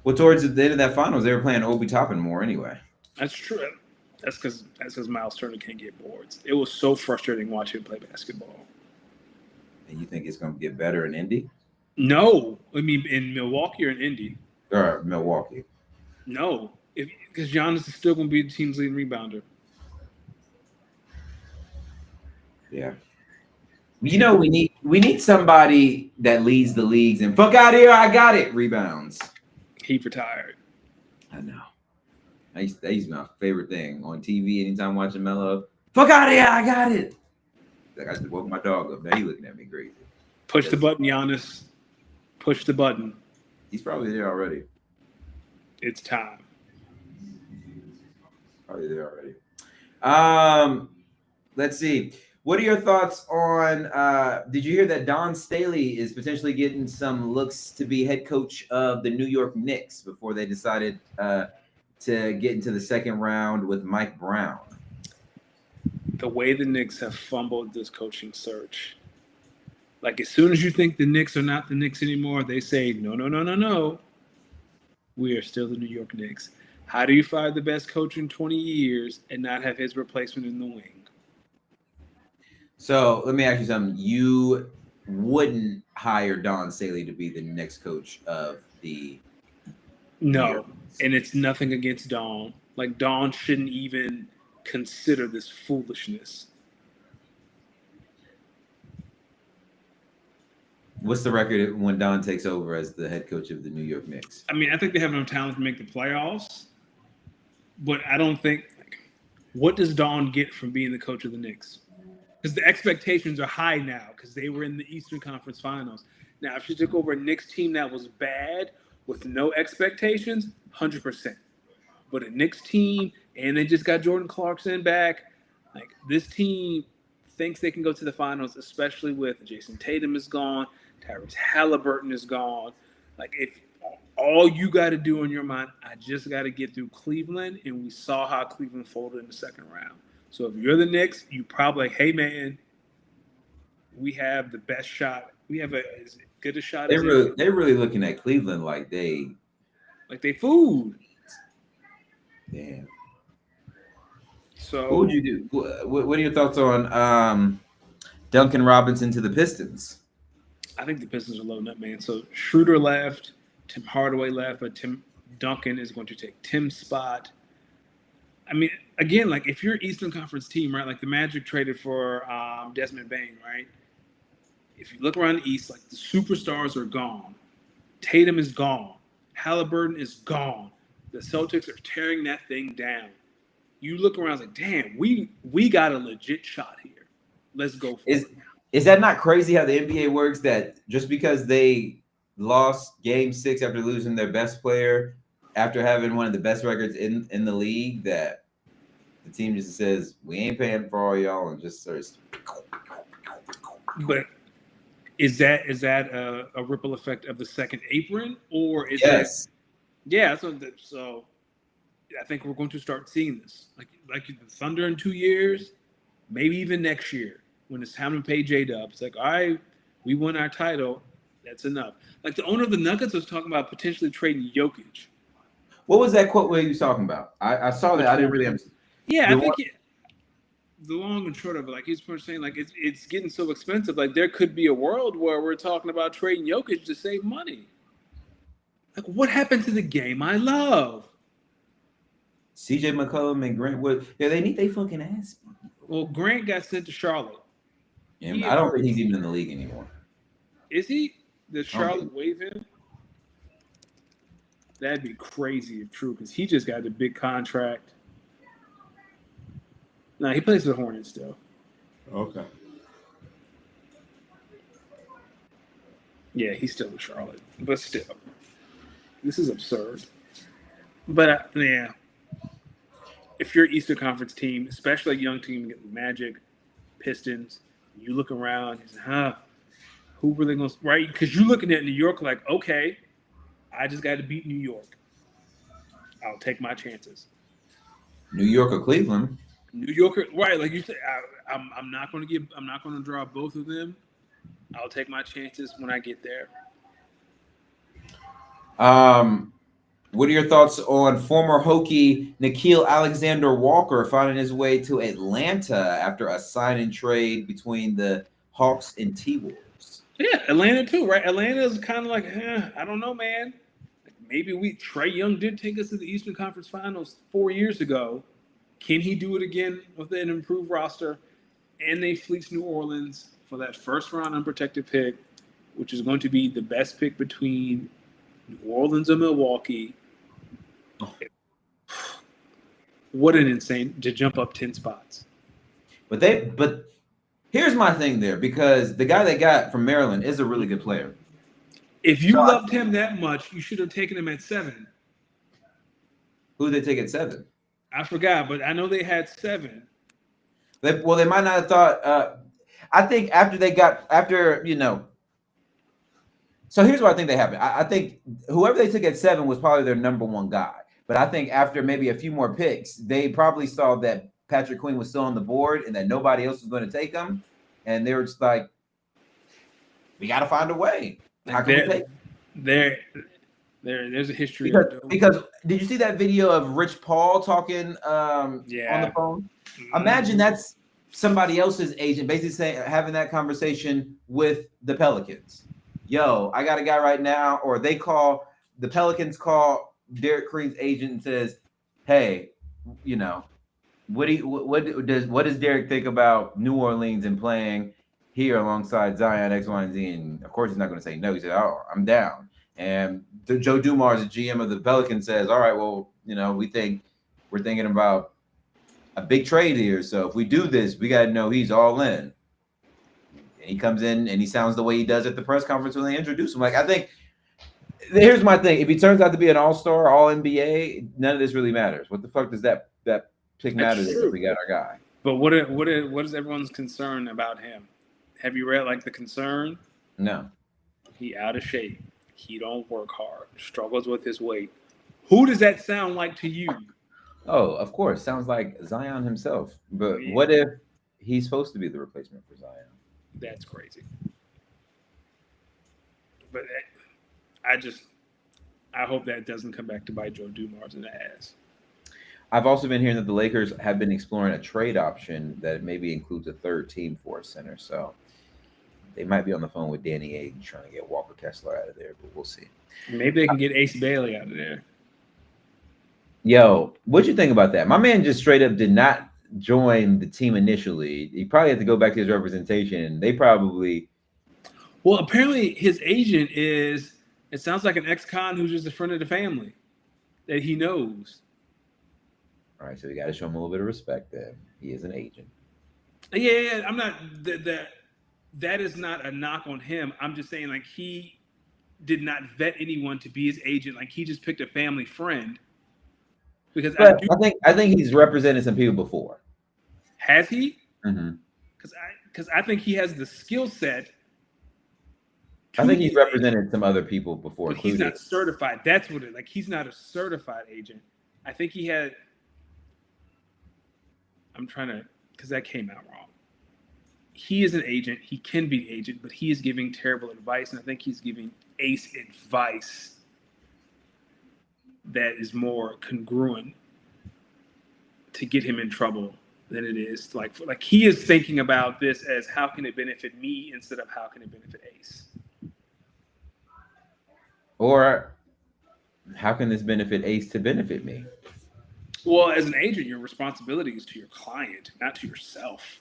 Well, towards the end of that finals, they were playing Obi Toppin more anyway. That's true. That's because Miles Turner can't get boards. It was so frustrating watching him play basketball. And you think it's going to get better in Indy No, I mean in Milwaukee or in Indy. or Milwaukee? No, because Giannis is still going to be the team's leading rebounder. Yeah. We need somebody that leads the leagues and fuck out of here, I got it rebounds. He retired. I know. That used to be my favorite thing on TV anytime watching Melo. Fuck out of here, I got it. Like I just woke my dog up. Now he looking at me crazy. Push the button, Giannis. Push the button. He's probably there already. It's time. Probably there already. Let's see. What are your thoughts on? Did you hear that Don Staley is potentially getting some looks to be head coach of the New York Knicks before they decided to get into the second round with Mike Brown? The way the Knicks have fumbled this coaching search. Like, as soon as you think the Knicks are not the Knicks anymore, they say, no. We are still the New York Knicks. How do you fire the best coach in 20 years and not have his replacement in the wing? So let me ask you something. You wouldn't hire Don Staley to be the next coach of the No, and it's nothing against Don. Like, Don shouldn't even consider this foolishness. What's the record when Don takes over as the head coach of the New York Knicks? I mean, I think they have enough talent to make the playoffs, but I don't think. What does Don get from being the coach of the Knicks? Because the expectations are high now because they were in the Eastern Conference Finals. Now, if you took over a Knicks team that was bad with no expectations, 100%. But a Knicks team, and they just got Jordan Clarkson back, like this team thinks they can go to the finals, especially with Jason Tatum is gone, Tyrese Halliburton is gone. Like, if all you got to do in your mind, I just got to get through Cleveland, and we saw how Cleveland folded in the second round. So if you're the Knicks, you probably like, hey man, we have the best shot. We have as good a shot. They're really looking at Cleveland like they food. Damn. So what would you do? What are your thoughts on Duncan Robinson to the Pistons? I think the Pistons are loading up, man. So Schroeder left, Tim Hardaway left, but Tim Duncan is going to take Tim's spot. I mean, again, like if you're an Eastern Conference team, right? Like the Magic traded for Desmond Bane, right? If you look around the East, like the superstars are gone. Tatum is gone. Halliburton is gone. The Celtics are tearing that thing down. You look around like, damn, we got a legit shot here. Let's go for it. Is that not crazy how the NBA works? That just because they lost Game 6 after losing their best player, after having one of the best records in the league, that the team just says, we ain't paying for all y'all, and just starts. But is that a ripple effect of the second apron, or is yes? Yeah. So I think we're going to start seeing this, like the Thunder in 2 years, maybe even next year when it's time to pay J-Dub. It's like, all right, we won our title. That's enough. Like the owner of the Nuggets was talking about potentially trading Jokic. What was that quote where you was talking about? I saw that. I didn't really understand. Yeah, I think the long and short of it, like he's saying, like it's getting so expensive. Like there could be a world where we're talking about trading Jokic to save money. Like what happened to the game I love? CJ McCollum and Grant Wood. Yeah, they need their fucking ass. Well, Grant got sent to Charlotte. Yeah, I don't think he's even in the league anymore. Is he? Did Charlotte waive him? That'd be crazy if true, because he just got a big contract. No, he plays for the Hornets still. Okay. Yeah, he's still in Charlotte, but still, this is absurd. But yeah, if you're an Eastern Conference team, especially a young team, get Magic, Pistons, you look around, you say, who really going to, right? Because you're looking at New York like, okay, I just got to beat New York. I'll take my chances. New York or Cleveland? New York, right? Like you said, I'm not going to draw both of them. I'll take my chances when I get there. What are your thoughts on former Hokie Nikhil Alexander Walker finding his way to Atlanta after a sign and trade between the Hawks and T-Wolves? Yeah, Atlanta too, right? Atlanta is kind of like, I don't know, man. Like maybe Trey Young did take us to the Eastern Conference Finals 4 years ago. Can he do it again with an improved roster? And they fleece New Orleans for that first round unprotected pick, which is going to be the best pick between New Orleans and Milwaukee. What an insane to jump up 10 spots. But here's my thing there, because the guy they got from Maryland is a really good player. If you loved him that much, you should have taken him at 7. Who did they take at 7? I forgot, but I know they had 7. They might not have thought. I think after So here's what I think they happened. I think whoever they took at 7 was probably their number one guy. But I think after maybe a few more picks, they probably saw that Patrick Queen was still on the board and that nobody else was going to take him. And they were just like, we got to find a way. How can we take There's a history. Because did you see that video of Rich Paul talking on the phone? Imagine that's somebody else's agent basically having that conversation with the Pelicans. Yo, I got a guy right now. Or the Pelicans call Derek Green's agent and says, hey, what does Derek think about New Orleans and playing here alongside Zion, X, Y, and Z? And of course, he's not going to say no. He said, oh, I'm down. And Joe Dumars, the GM of the Pelicans, says, all right, well, we're thinking about a big trade here. So if we do this, we got to know he's all in. And he comes in and he sounds the way he does at the press conference when they introduce him. Like, I think here's my thing. If he turns out to be an all-star, all-NBA, none of this really matters. What the fuck does that pick matter if we got our guy? But what is everyone's concern about him? Have you read the concern? No. He out of shape. He don't work hard. Struggles with his weight. Who does that sound like to you? Oh, of course. Sounds like Zion himself. But what if he's supposed to be the replacement for Zion? That's crazy. But I hope that doesn't come back to bite Joe Dumars in the ass. I've also been hearing that the Lakers have been exploring a trade option that maybe includes a third team for a center. So they might be on the phone with Danny Ainge trying to get Walker Kessler out of there, but we'll see. Maybe they can get Ace Bailey out of there. Yo, what'd you think about that? My man just straight up did not join the team initially. He probably had to go back to his representation. They probably... Well, apparently his agent is... It sounds like an ex-con who's just a friend of the family that he knows. All right, so we got to show him a little bit of respect then. He is an agent. Yeah, I'm not... That is not a knock on him. I'm just saying, he did not vet anyone to be his agent. He just picked a family friend. Because I think he's represented some people before. Has he? Mm-hmm. Because I think he has the skill set. I think he's represented some other people before. But he's not certified. That's what it. He's not a certified agent. I think he had. I'm trying to, because that came out wrong. He is an agent. He can be an agent, but he is giving terrible advice, and I think he's giving Ace advice that is more congruent to get him in trouble than it is like he is thinking about this as how can it benefit me instead of how can it benefit Ace. Or how can this benefit Ace to benefit me? Well, as an agent, your responsibility is to your client, not to yourself.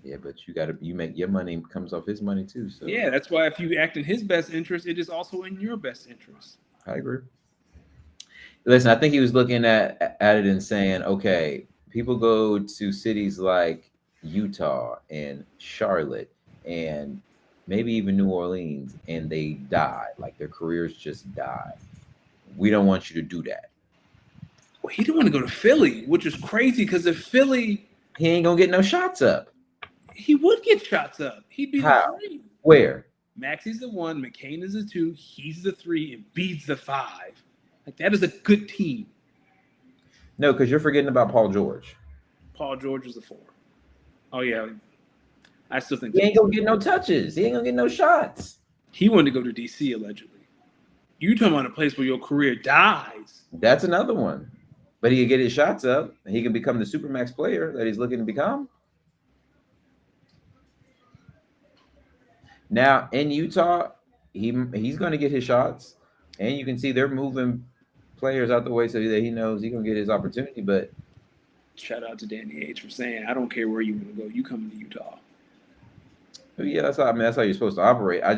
Yeah, but you make your money comes off his money too. So yeah, that's why if you act in his best interest, it is also in your best interest. I agree. Listen, I think he was looking at it and saying, okay, people go to cities like Utah and Charlotte and maybe even New Orleans, and they die. Their careers just die. We don't want you to do that. Well, he didn't want to go to Philly, which is crazy because if Philly... He ain't going to get no shots up. He would get shots up. He'd be the 3. Where? Maxey's the 1, McCain is the 2, he's the 3, and Bede's the 5. That is a good team. No, because you're forgetting about Paul George. Paul George is the 4. Oh, yeah. I still think he ain't going to get no touches. He ain't going to get no shots. He wanted to go to D.C., allegedly. You talking about a place where your career dies. That's another one. But he can get his shots up. And he can become the supermax player that he's looking to become. Now in Utah, he's going to get his shots, and you can see they're moving players out the way so that he knows he's going to get his opportunity. But Shout out to Danny H for saying, "I don't care where you want to go. You coming to Utah." yeah, that's how, I mean, that's how you're supposed to operate. I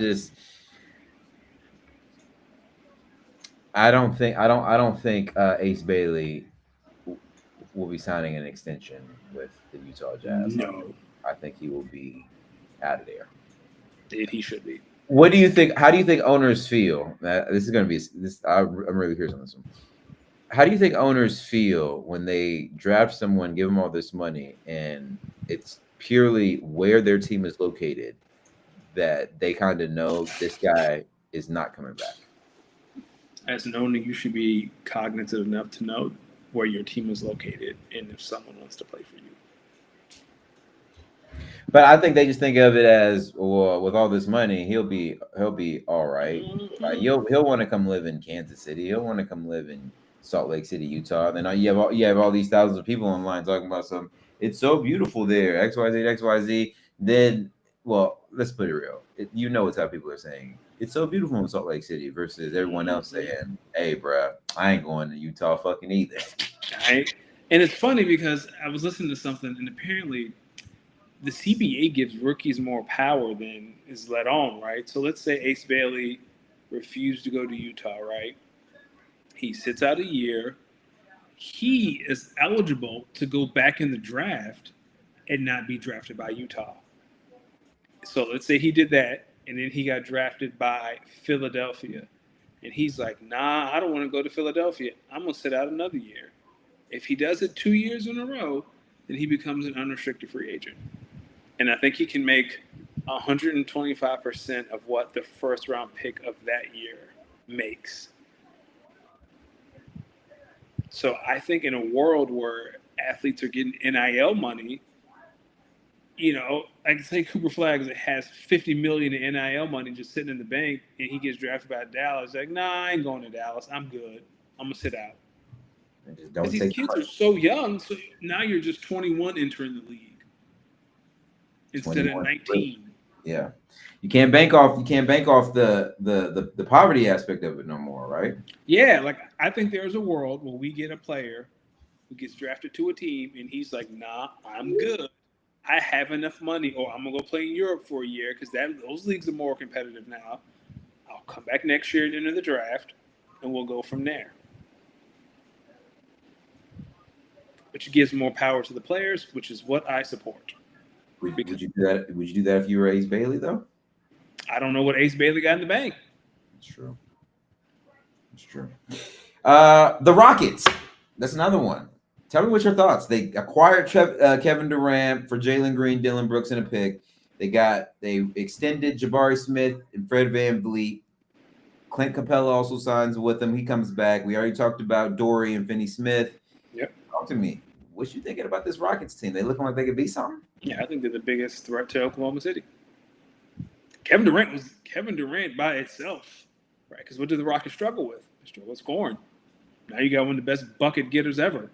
don't think Ace Bailey will be signing an extension with the Utah Jazz. No, I think he will be out of there. he should be. What do you think? How do you think owners feel? This is going to be this. I'm really curious on this one. How do you think owners feel when they draft someone, give them all this money, and it's purely where their team is located that they kind of know this guy is not coming back? As an owner, you should be cognizant enough to know where your team is located and if someone wants to play for you. But I think they just think of it as, well, with all this money, he'll be all right. Mm-hmm. Like, he'll want to come live in Kansas City. He'll want to come live in Salt Lake City, Utah. Then you have all these thousands of people online talking about some. It's so beautiful there. XYZ. Then, well, let's put it real. You know what's how people are saying. It's so beautiful in Salt Lake City versus everyone else saying, "Hey, bruh, I ain't going to Utah fucking either." Right? And it's funny because I was listening to something, and apparently the CBA gives rookies more power than is let on, right? So let's say Ace Bailey refused to go to Utah, right? He sits out a year. He is eligible to go back in the draft and not be drafted by Utah. So let's say he did that, and then he got drafted by Philadelphia. And he's like, nah, I don't want to go to Philadelphia. I'm going to sit out another year. If he does it 2 years in a row, then he becomes an unrestricted free agent. And I think he can make 125% of what the first round pick of that year makes. So I think in a world where athletes are getting NIL money, like say Cooper Flags has $50 million in NIL money just sitting in the bank, and he gets drafted by Dallas. Like, nah, I ain't going to Dallas. I'm good. I'm gonna sit out. Because these kids are so young. So now you're just 21 entering the league instead of 19. Yeah, you can't bank off the poverty aspect of it no more, right? Yeah, like I think there's a world where we get a player who gets drafted to a team, and he's like, nah, I'm good. I have enough money, or I'm gonna go play in Europe for a year because those leagues are more competitive now. I'll come back next year and enter the draft, and we'll go from there. Which gives more power to the players, which is what I support. Would you do that? Would you do that if you were Ace Bailey, though? I don't know what Ace Bailey got in the bank. It's true. It's true. The Rockets. That's another one. Tell me what your thoughts. They acquired Kevin Durant for Jalen Green, Dylan Brooks, and a pick. They extended Jabari Smith and Fred VanVleet. Clint Capella also signs with them. He comes back. We already talked about Dory and Finney Smith. Yep. Talk to me. What you thinking about this Rockets team? They looking like they could be something? Yeah, I think they're the biggest threat to Oklahoma City. Kevin Durant by itself, right? Because what did the Rockets struggle with? They struggle with scoring. Now you got one of the best bucket getters ever.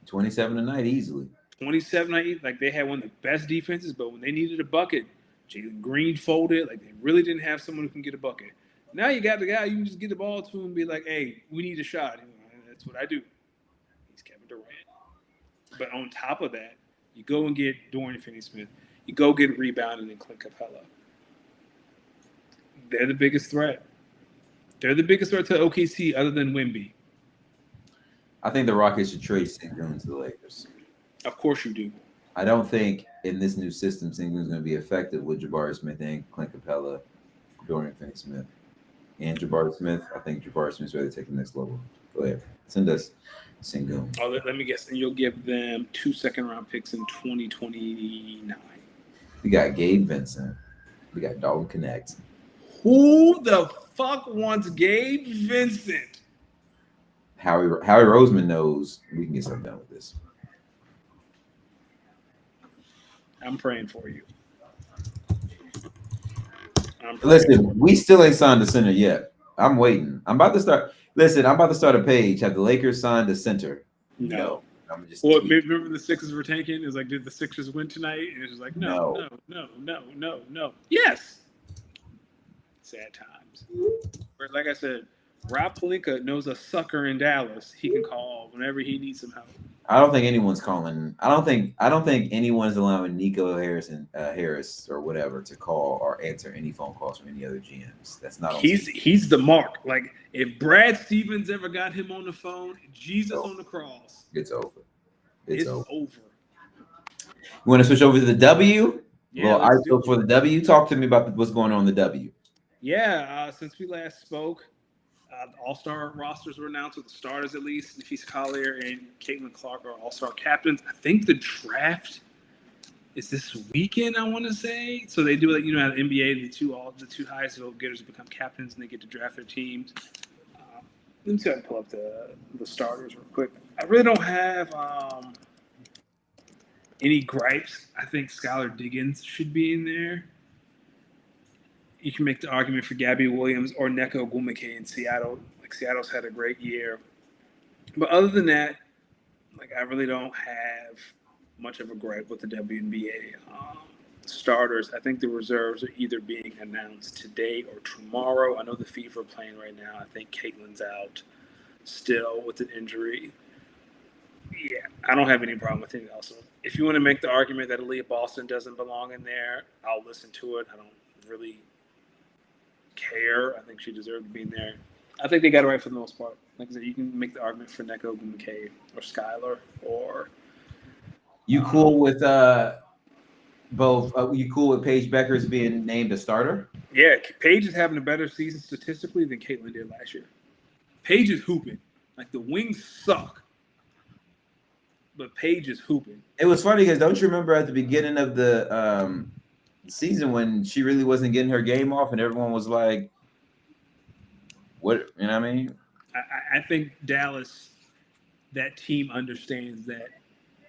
27 a night easily. 27 a night. Like they had one of the best defenses, but when they needed a bucket, Jalen Green folded. Like they really didn't have someone who can get a bucket. Now you got the guy you can just get the ball to and be like, hey, we need a shot. That's what I do. He's Kevin Durant. But on top of that, you go and get Dorian Finney-Smith. You go get rebounding in Clint Capella. They're the biggest threat. They're the biggest threat to OKC other than Wemby. I think the Rockets should trade Sengun to the Lakers. Of course you do. I don't think in this new system Sengun's going to be effective with Jabari Smith and Clint Capella, Dorian Finney-Smith, and Jabari Smith. I think Jabari Smith's ready to take the next level. Go ahead. Send us Sengun. Oh, let me guess. And you'll give them 2 second-round picks in 2029. We got Gabe Vincent. We got Dalton Connect. Who the fuck wants Gabe Vincent? Howie Roseman knows we can get something done with this. I'm praying for you. Listen, we still ain't signed the center yet. I'm waiting. I'm about to start. Listen, I'm about to start a page. Have the Lakers signed a center? No. I'm gonna just Well, tweet. remember the Sixers were tanking? It was like, did the Sixers win tonight? And it was like, no, No. no, no, no, no, no. Yes. Sad times. But like I said, Rob Pelinka knows a sucker in Dallas he can call whenever he needs some help. I don't think anyone's calling. I don't think anyone's allowing Nico Harris or whatever to call or answer any phone calls from any other GMs. That's not on He's the mark. Like if Brad Stevens ever got him on the phone, Jesus on the cross. It's over. It's over. You want to switch over to the W? Yeah, well, ISO for the W. Talk to me about what's going on in the W. Yeah, since we last spoke, All-Star rosters were announced with the starters at least. Nafisa Collier and Caitlin Clark are All-Star captains. I think the draft is this weekend, I want to say. So they do it, at the NBA, the two highest vote getters become captains and they get to draft their teams. Let me see if I can pull up the starters real quick. I really don't have any gripes. I think Skylar Diggins should be in there. You can make the argument for Gabby Williams or Neko Ogwumike in Seattle. Like Seattle's had a great year. But other than that, I really don't have much of a gripe with the WNBA starters. I think the reserves are either being announced today or tomorrow. I know the Fever are playing right now. I think Caitlin's out still with an injury. Yeah, I don't have any problem with anything else. So if you want to make the argument that Aaliyah Boston doesn't belong in there, I'll listen to it. I don't really care. I think she deserved to be in there. I think they got it right for the most part. Like I said, you can make the argument for Neko Ogwumike or Skylar or. You cool with both? You cool with Paige Beckers being named a starter? Yeah, Paige is having a better season statistically than Caitlin did last year. Paige is hooping. Like the wings suck, but Paige is hooping. It was funny because don't you remember at the beginning of the season when she really wasn't getting her game off and everyone was like, what, you know what I mean? I think Dallas, that team understands that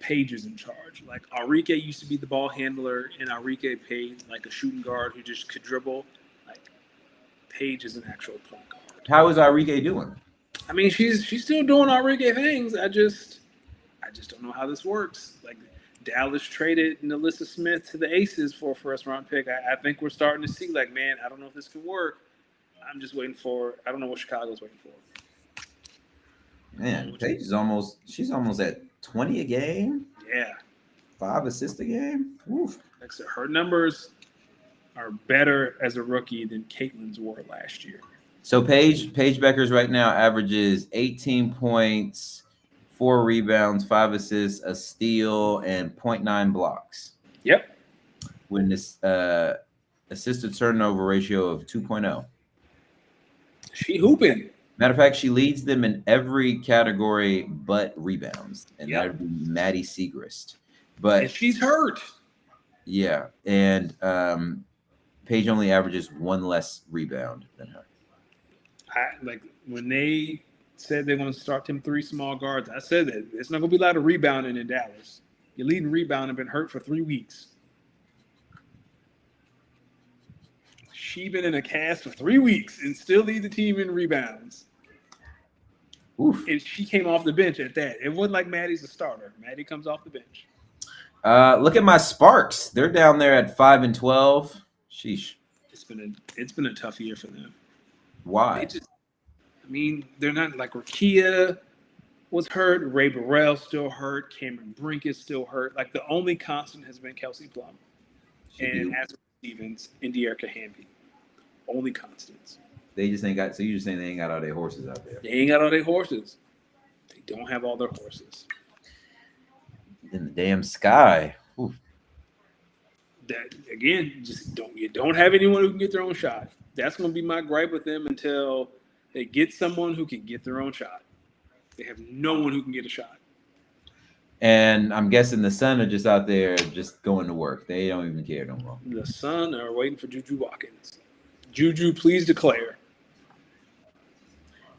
Paige is in charge. Like Arike used to be the ball handler and Arike paid like a shooting guard who just could dribble. Like Paige is an actual point guard. How is Arike doing? I mean, she's still doing Arike things. I just don't know how this works. Like Dallas traded Nalissa Smith to the Aces for a first-round pick. I think we're starting to see, like, man, I don't know if this can work. I'm just waiting for – I don't know what Chicago's waiting for. Man, Paige is she's almost at 20 a game? Yeah. 5 assists a game? Oof. Like I said, her numbers are better as a rookie than Caitlin's were last year. So Paige Beckers right now averages 18 points, 4 rebounds, 5 assists, a steal, and 0.9 blocks. Yep. When this assist to turnover ratio of 2.0. She hooping. Matter of fact, she leads them in every category but rebounds, and that would be Maddie Siegrist. But she's hurt. Yeah, and Paige only averages 1 less rebound than her. Like when they said they're going to start them 3 small guards, I said that it's not going to be a lot of rebounding in Dallas. Your leading rebound have been hurt for 3 weeks. She been in a cast for 3 weeks and still lead the team in rebounds. Oof. And she came off the bench at that. It wasn't like Maddie's a starter. Maddie comes off the bench. Look at my Sparks. They're down there at 5-12. Sheesh. It's been a tough year for them. Why? They're not like Rakia was hurt. Ray Burrell still hurt. Cameron Brink is still hurt. Like the only constant has been Kelsey Plum and Ashley Stevens and De'Erica Hamby. Only constants. They just ain't got. So you just saying they ain't got all their horses out there? They ain't got all their horses. They don't have all their horses. In the damn sky. Oof. That again, you don't have anyone who can get their own shot. That's going to be my gripe with them until they get someone who can get their own shot. They have no one who can get a shot. And I'm guessing the Sun are just out there just going to work. They don't even care no more. The Sun are waiting for Juju Watkins. Juju, please declare.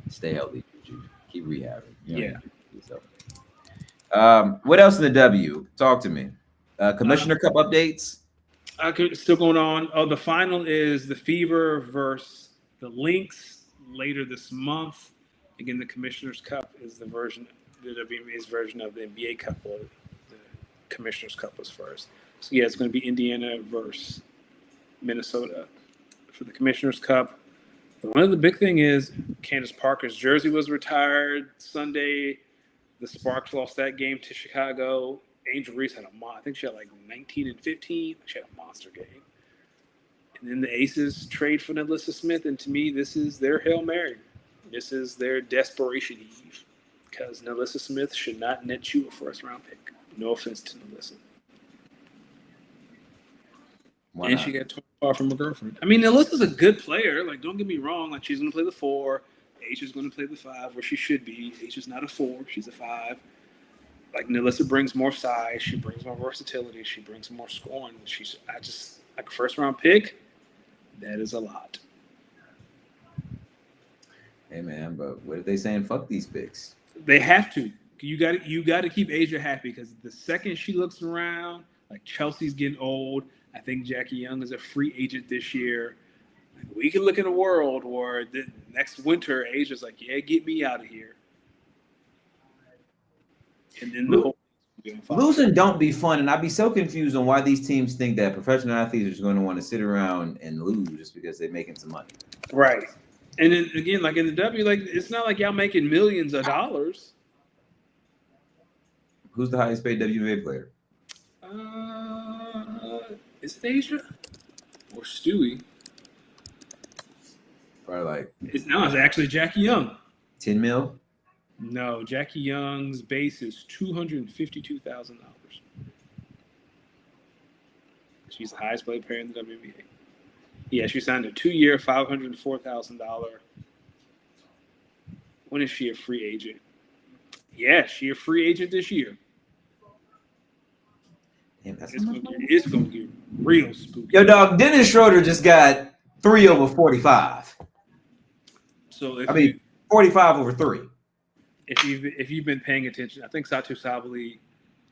Stay healthy, Juju. Keep rehabbing. Yeah. What else in the W? Talk to me. Commissioner Cup updates. Still going on. Oh, the final is the Fever versus the Lynx. later this month. Again, the Commissioner's Cup is the WNBA's version of the NBA Cup. Or the Commissioner's Cup was first. So yeah, it's going to be Indiana versus Minnesota for the Commissioner's Cup. But one of the big thing is Candace Parker's jersey was retired Sunday. The Sparks lost that game to Chicago. Angel Reese had I think she had like 19 and 15. She had a monster game. And then the Aces trade for Alyssa Smith, and to me, this is their Hail Mary. This is their desperation eve, because Alyssa Smith should not net you a first-round pick. No offense to Alyssa. Why and not? She got torn apart from her girlfriend. I mean, Alyssa's a good player. Like, don't get me wrong. Like, she's going to play the 4. H is going to play the 5, where she should be. H is not a 4. She's a 5. Like, Alyssa brings more size. She brings more versatility. She brings more scoring. Like a first-round pick, that is a lot. Hey man, but what if they saying fuck these picks? They have to. You got to keep Asia happy, because the second she looks around, like Chelsea's getting old. I think Jackie Young is a free agent this year. Like, we can look in a world where the next winter Asia's like, yeah, get me out of here. And then the whole losing don't be fun, and I'd be so confused on why these teams think that professional athletes are going to want to sit around and lose just because they're making some money. Right. And then again, like in the W, like it's not like y'all making millions of dollars. Who's the highest paid WNBA player? Is it Asia or Stewie? Probably like It's actually Jackie Young. 10 mil. No, Jackie Young's base is $252,000. She's the highest paid player in the WNBA. Yeah, she signed a 2-year, $504,000. When is she a free agent? Yeah, she a free agent this year. Damn, It's gonna get real spooky. Yo, dog, Dennis Schroeder just got 3 over 45. So 45 over 3. If you've been paying attention, I think Satu Sabali,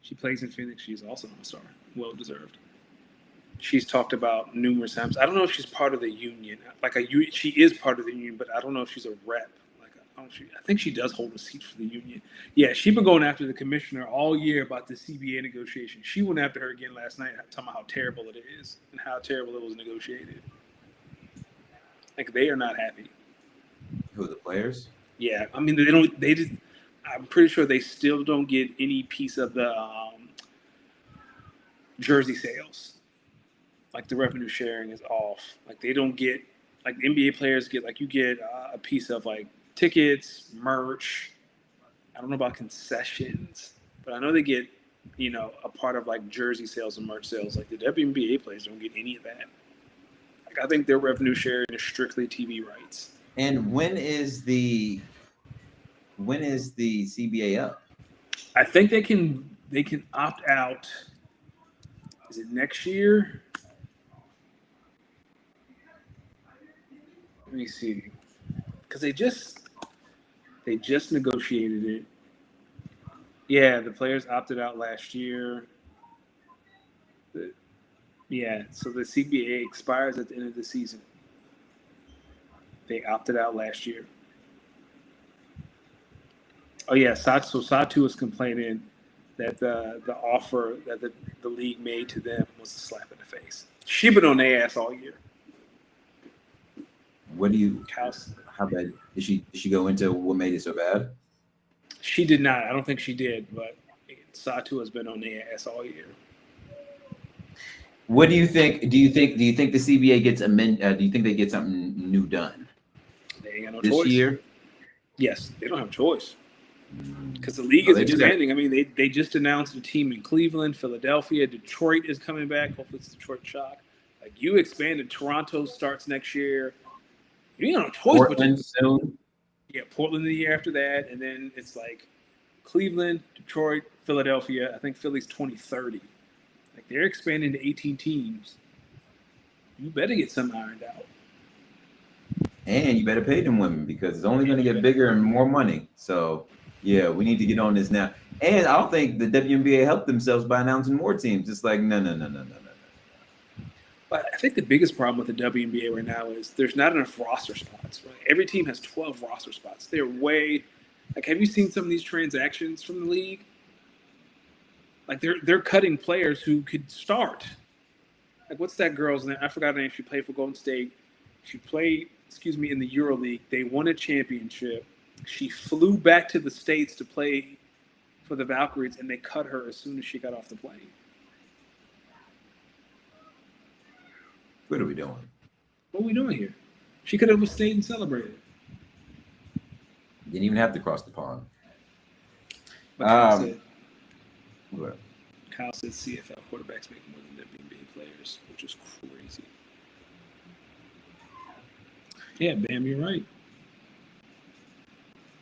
she plays in Phoenix. She's also an all-star, well deserved. She's talked about numerous times. I don't know if she's part of the union. She is part of the union, but I don't know if she's a rep. I think she does hold a seat for the union. Yeah, she's been going after the commissioner all year about the CBA negotiation. She went after her again last night, talking about how terrible it is and how terrible it was negotiated. Like, they are not happy. Who, the players? Yeah, I mean, I'm pretty sure they still don't get any piece of the jersey sales. Like, the revenue sharing is off. Like, they don't get, like, NBA players get, like, you get a piece of, like, tickets, merch. I don't know about concessions, but I know they get, a part of, like, jersey sales and merch sales. Like, the WNBA players don't get any of that. Like, I think their revenue sharing is strictly TV rights. And when is the CBA up? I think they can opt out. Is it next year? Let me see, because they just negotiated it. Yeah, the players opted out last year. So the CBA expires at the end of the season. They opted out last year. Oh yeah, Satu was complaining that the offer that the league made to them was a slap in the face. She been on their ass all year. How bad did she go into what made it so bad? She did not. I don't think she did, but Satu has been on their ass all year. What do you think? Do you think the CBA gets do you think they get something new done? They ain't got no this choice. Year? Yes, they don't have a choice. Because the league is expanding. I mean, they just announced a team in Cleveland, Philadelphia, Detroit is coming back. Hopefully it's Detroit Shock. Like, you expanded. Toronto starts next year. You ain't got no choice. Portland soon. Yeah, Portland the year after that, and then it's like Cleveland, Detroit, Philadelphia. I think Philly's 2030. Like, they're expanding to 18 teams. You better get something ironed out. And you better pay them women, because it's only going to get bigger and more money. So, yeah, we need to get on this now. And I don't think the WNBA helped themselves by announcing more teams. It's like, no. But I think the biggest problem with the WNBA right now is there's not enough roster spots. Right? Every team has 12 roster spots. They're way like. Have you seen some of these transactions from the league? Like they're cutting players who could start. Like what's that girl's name? I forgot her name. She played for Golden State. She played, in the EuroLeague. They won a championship. She flew back to the States to play for the Valkyries, and they cut her as soon as she got off the plane. What are we doing? What are we doing here? She could have stayed and celebrated. Didn't even have to cross the pond. But Kyle said CFL quarterbacks make more than WNBA players, which is crazy. Yeah, Bam, you're right.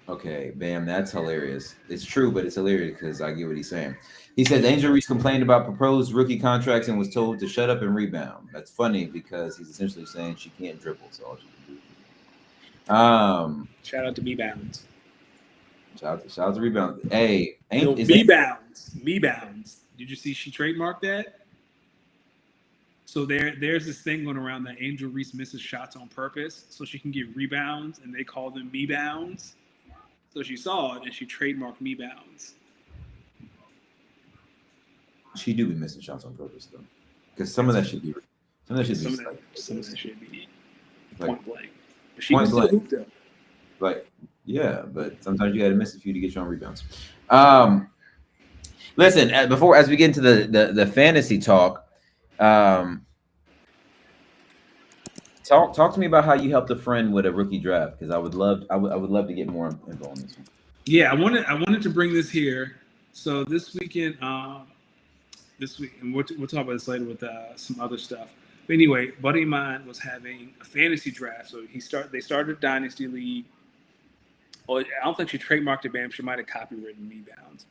Okay, Bam, that's hilarious. It's true, but it's hilarious because I get what he's saying. He says Angel Reese complained about proposed rookie contracts and was told to shut up and rebound. That's funny because he's essentially saying she can't dribble, so all she can do. Shout out to Me Bounds. Shout out to rebound. Hey, Bounds. Did you see she trademarked that? So there's this thing going around that Angel Reese misses shots on purpose so she can get rebounds, and they call them Me Bounds. So she saw it and she trademarked Me Bounds. She do be missing shots on purpose though, because some of that should be point blank. But she can still hoop though. Like, yeah, but sometimes you got to miss a few to get your own rebounds. Listen, as we get into the fantasy talk, talk to me about how you helped a friend with a rookie draft, because I would love to get more info on this one. Yeah, I wanted to bring this here. So this weekend, and we'll talk about this later with some other stuff. But anyway, buddy of mine was having a fantasy draft. So they started a dynasty league. Well, I don't think she trademarked it, Bam. She might have copywritten Me Bounds.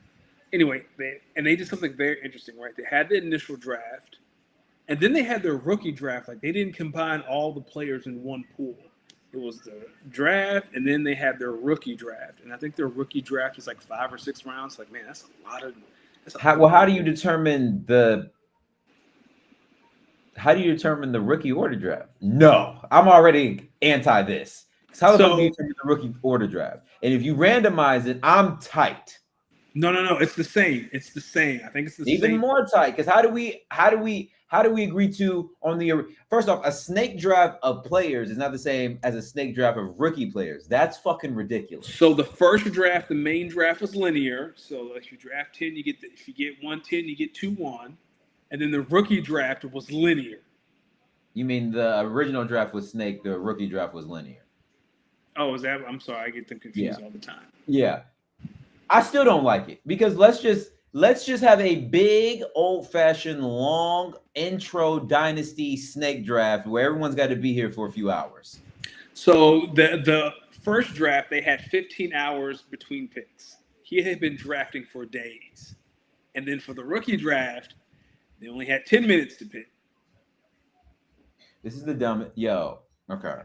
Anyway, they did something very interesting, right? They had the initial draft, and then they had their rookie draft. Like, they didn't combine all the players in one pool. It was the draft, and then they had their rookie draft. And I think their rookie draft is like 5 or 6 rounds. Like, man, that's a lot of. How do you determine the rookie order draft? No, I'm already anti this. How do you determine the rookie order draft? And if you randomize it, I'm tight. No. It's the same. I think it's the same. Even more tight, because how do we agree to on the first off, a snake draft of players is not the same as a snake draft of rookie players. That's fucking ridiculous. So the first draft, the main draft, was linear. So if you draft 10, if you get 110, you get 2-1, and then the rookie draft was linear. You mean the original draft was snake, the rookie draft was linear? Oh, is that? I'm sorry, I get them confused all the time. Yeah, I still don't like it, because let's just have a big old-fashioned long intro dynasty snake draft where everyone's got to be here for a few hours. So the first draft, they had 15 hours between picks. He had been drafting for days, and then for the rookie draft, they only had 10 minutes to pick. This is the dumbest. Okay.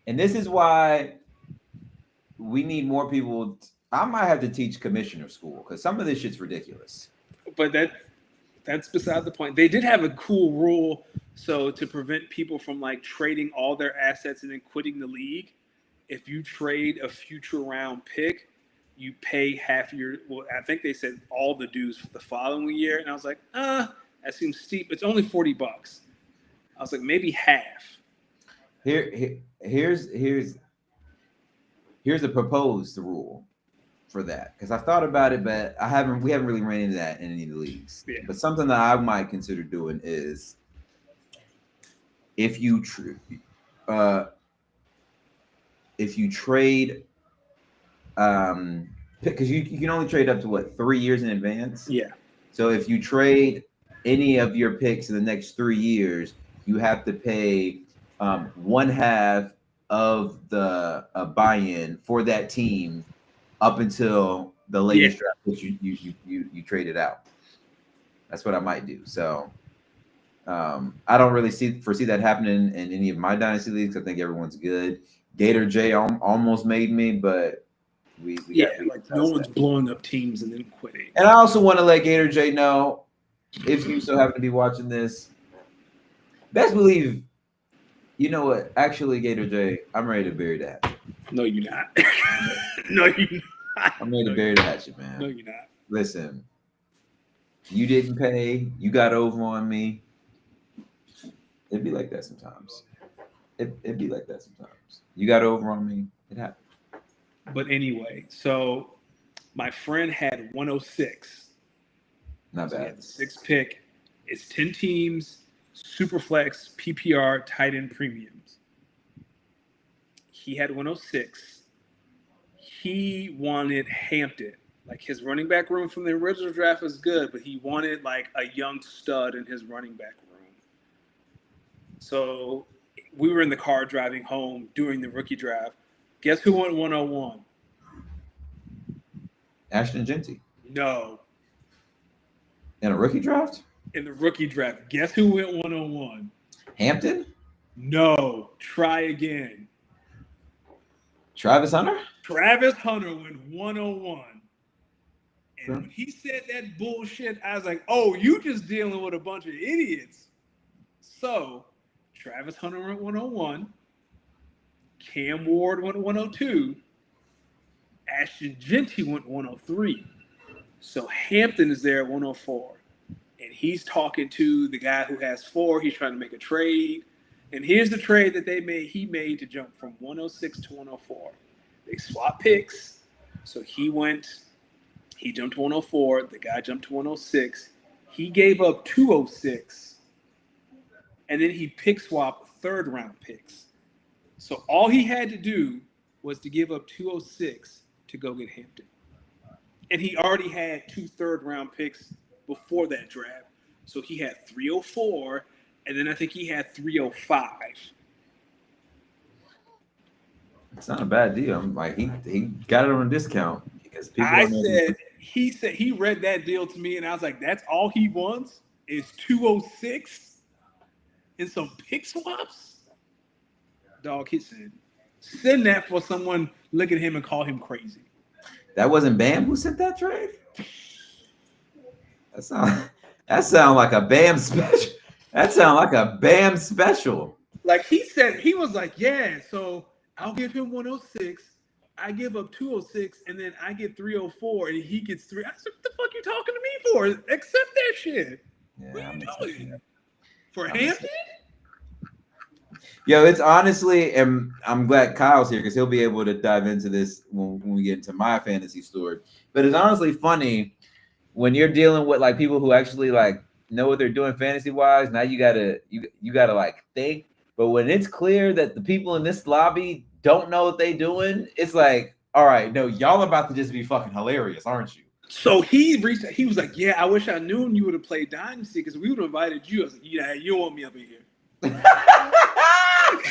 And this is why we need more people. I might have to teach commissioner school, because some of this shit's ridiculous. But that's beside the point. They did have a cool rule, so to prevent people from like trading all their assets and then quitting the league. If you trade a future round pick, you pay half your. Well, I think they said all the dues for the following year, and I was like, that seems steep. It's only $40. I was like, maybe half. Here's a proposed rule for that, because I've thought about it, but we haven't really ran into that in any of the leagues. Yeah. But something that I might consider doing is, if you trade, because you can only trade up to 3 years in advance. Yeah. So if you trade any of your picks in the next 3 years, you have to pay 1/2 of the buy-in for that team up until the latest draft, which you traded out. That's what I might do. So I don't really foresee that happening in any of my dynasty leagues. I think everyone's good. Gator J almost made me, but no one's blowing up teams and then quitting. And I also want to let Gator J know, if you so happen to be watching this, Best believe. You know what? Actually, Gator J, I'm ready to bury the hatchet. No, you're not. No, you're not. I'm ready to No, bury the hatchet, man. no, you're not. Listen, you didn't pay. You got over on me. It'd be like that sometimes. It'd be like that sometimes. You got over on me. It happened. But anyway, so my friend had 106. Not So he bad. had the 6th pick. It's 10 teams, Superflex, PPR, tight end premiums. He had 106. He wanted Hampton. Like his running back room from the original draft was good, but he wanted like a young stud in his running back room. So we were in the car driving home during the rookie draft. Guess who went 101? Ashton Genty No. in a rookie draft. In the rookie draft, guess who went 101? Hampton. No. Try again. Travis Hunter. Travis Hunter went 101. And when he said that bullshit, I was like, oh, you just dealing with a bunch of idiots. So Travis Hunter went 101. Cam Ward went 102. Ashton Genty went 103. So Hampton is there at 104. And he's talking to the guy who has 4. He's trying to make a trade. And here's the trade that he made to jump from 106 to 104. They swapped picks. So he jumped to 104. The guy jumped to 106. He gave up 206. And then he pick swapped 3rd round picks. So all he had to do was to give up 206 to go get Hampton. And he already had 2 3rd round picks before that draft. So he had 304, and then I think he had 305. It's not a bad deal. Like he got it on a discount because people. He said he read that deal to me, and I was like, that's all he wants is 206 and some pick swaps? Dog, he said, send that for someone look at him and call him crazy. That wasn't Bam who sent that trade? That sound like a Bam special. That sound like a Bam special. Like he said, he was like, yeah, so I'll give him 106. I give up 206, and then I get 304, and he gets 3. I said, what the fuck you talking to me for? Accept that shit. Yeah, what are you doing? For Hampton? Yo, it's honestly, and I'm glad Kyle's here because he'll be able to dive into this when we get into my fantasy story. But it's honestly funny when you're dealing with like people who actually like know what they're doing fantasy wise. Now you gotta like think. But when it's clear that the people in this lobby don't know what they're doing, it's like, all right, no, y'all about to just be fucking hilarious, aren't you? So he was like, yeah, I wish I knew you would have played Dynasty because we would have invited you. I was like, yeah, you don't want me up in here.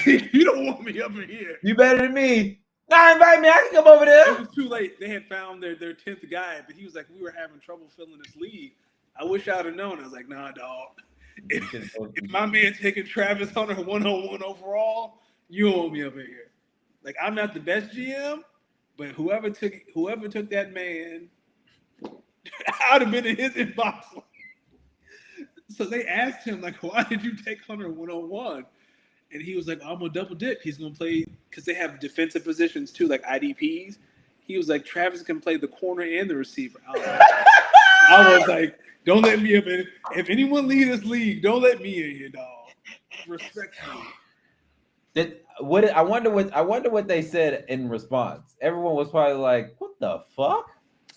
You don't want me up in here. You better than me. Nah, invite me. I can come over there. It was too late. They had found their 10th guy, but he was like, we were having trouble filling this league. I wish I'd have known. I was like, nah, dog. If my man taking Travis Hunter 101 overall, you don't want me up in here. Like, I'm not the best GM, but whoever took that man, I'd have been in his inbox. So they asked him, like, why did you take Hunter 101? And he was like, I'm going to double dip. He's going to play, because they have defensive positions too, like IDPs. He was like, Travis can play the corner and the receiver. I was like, don't let me up in it. If anyone leave this league, don't let me in here, dog. Respectfully. I wonder what they said in response. Everyone was probably like, what the fuck?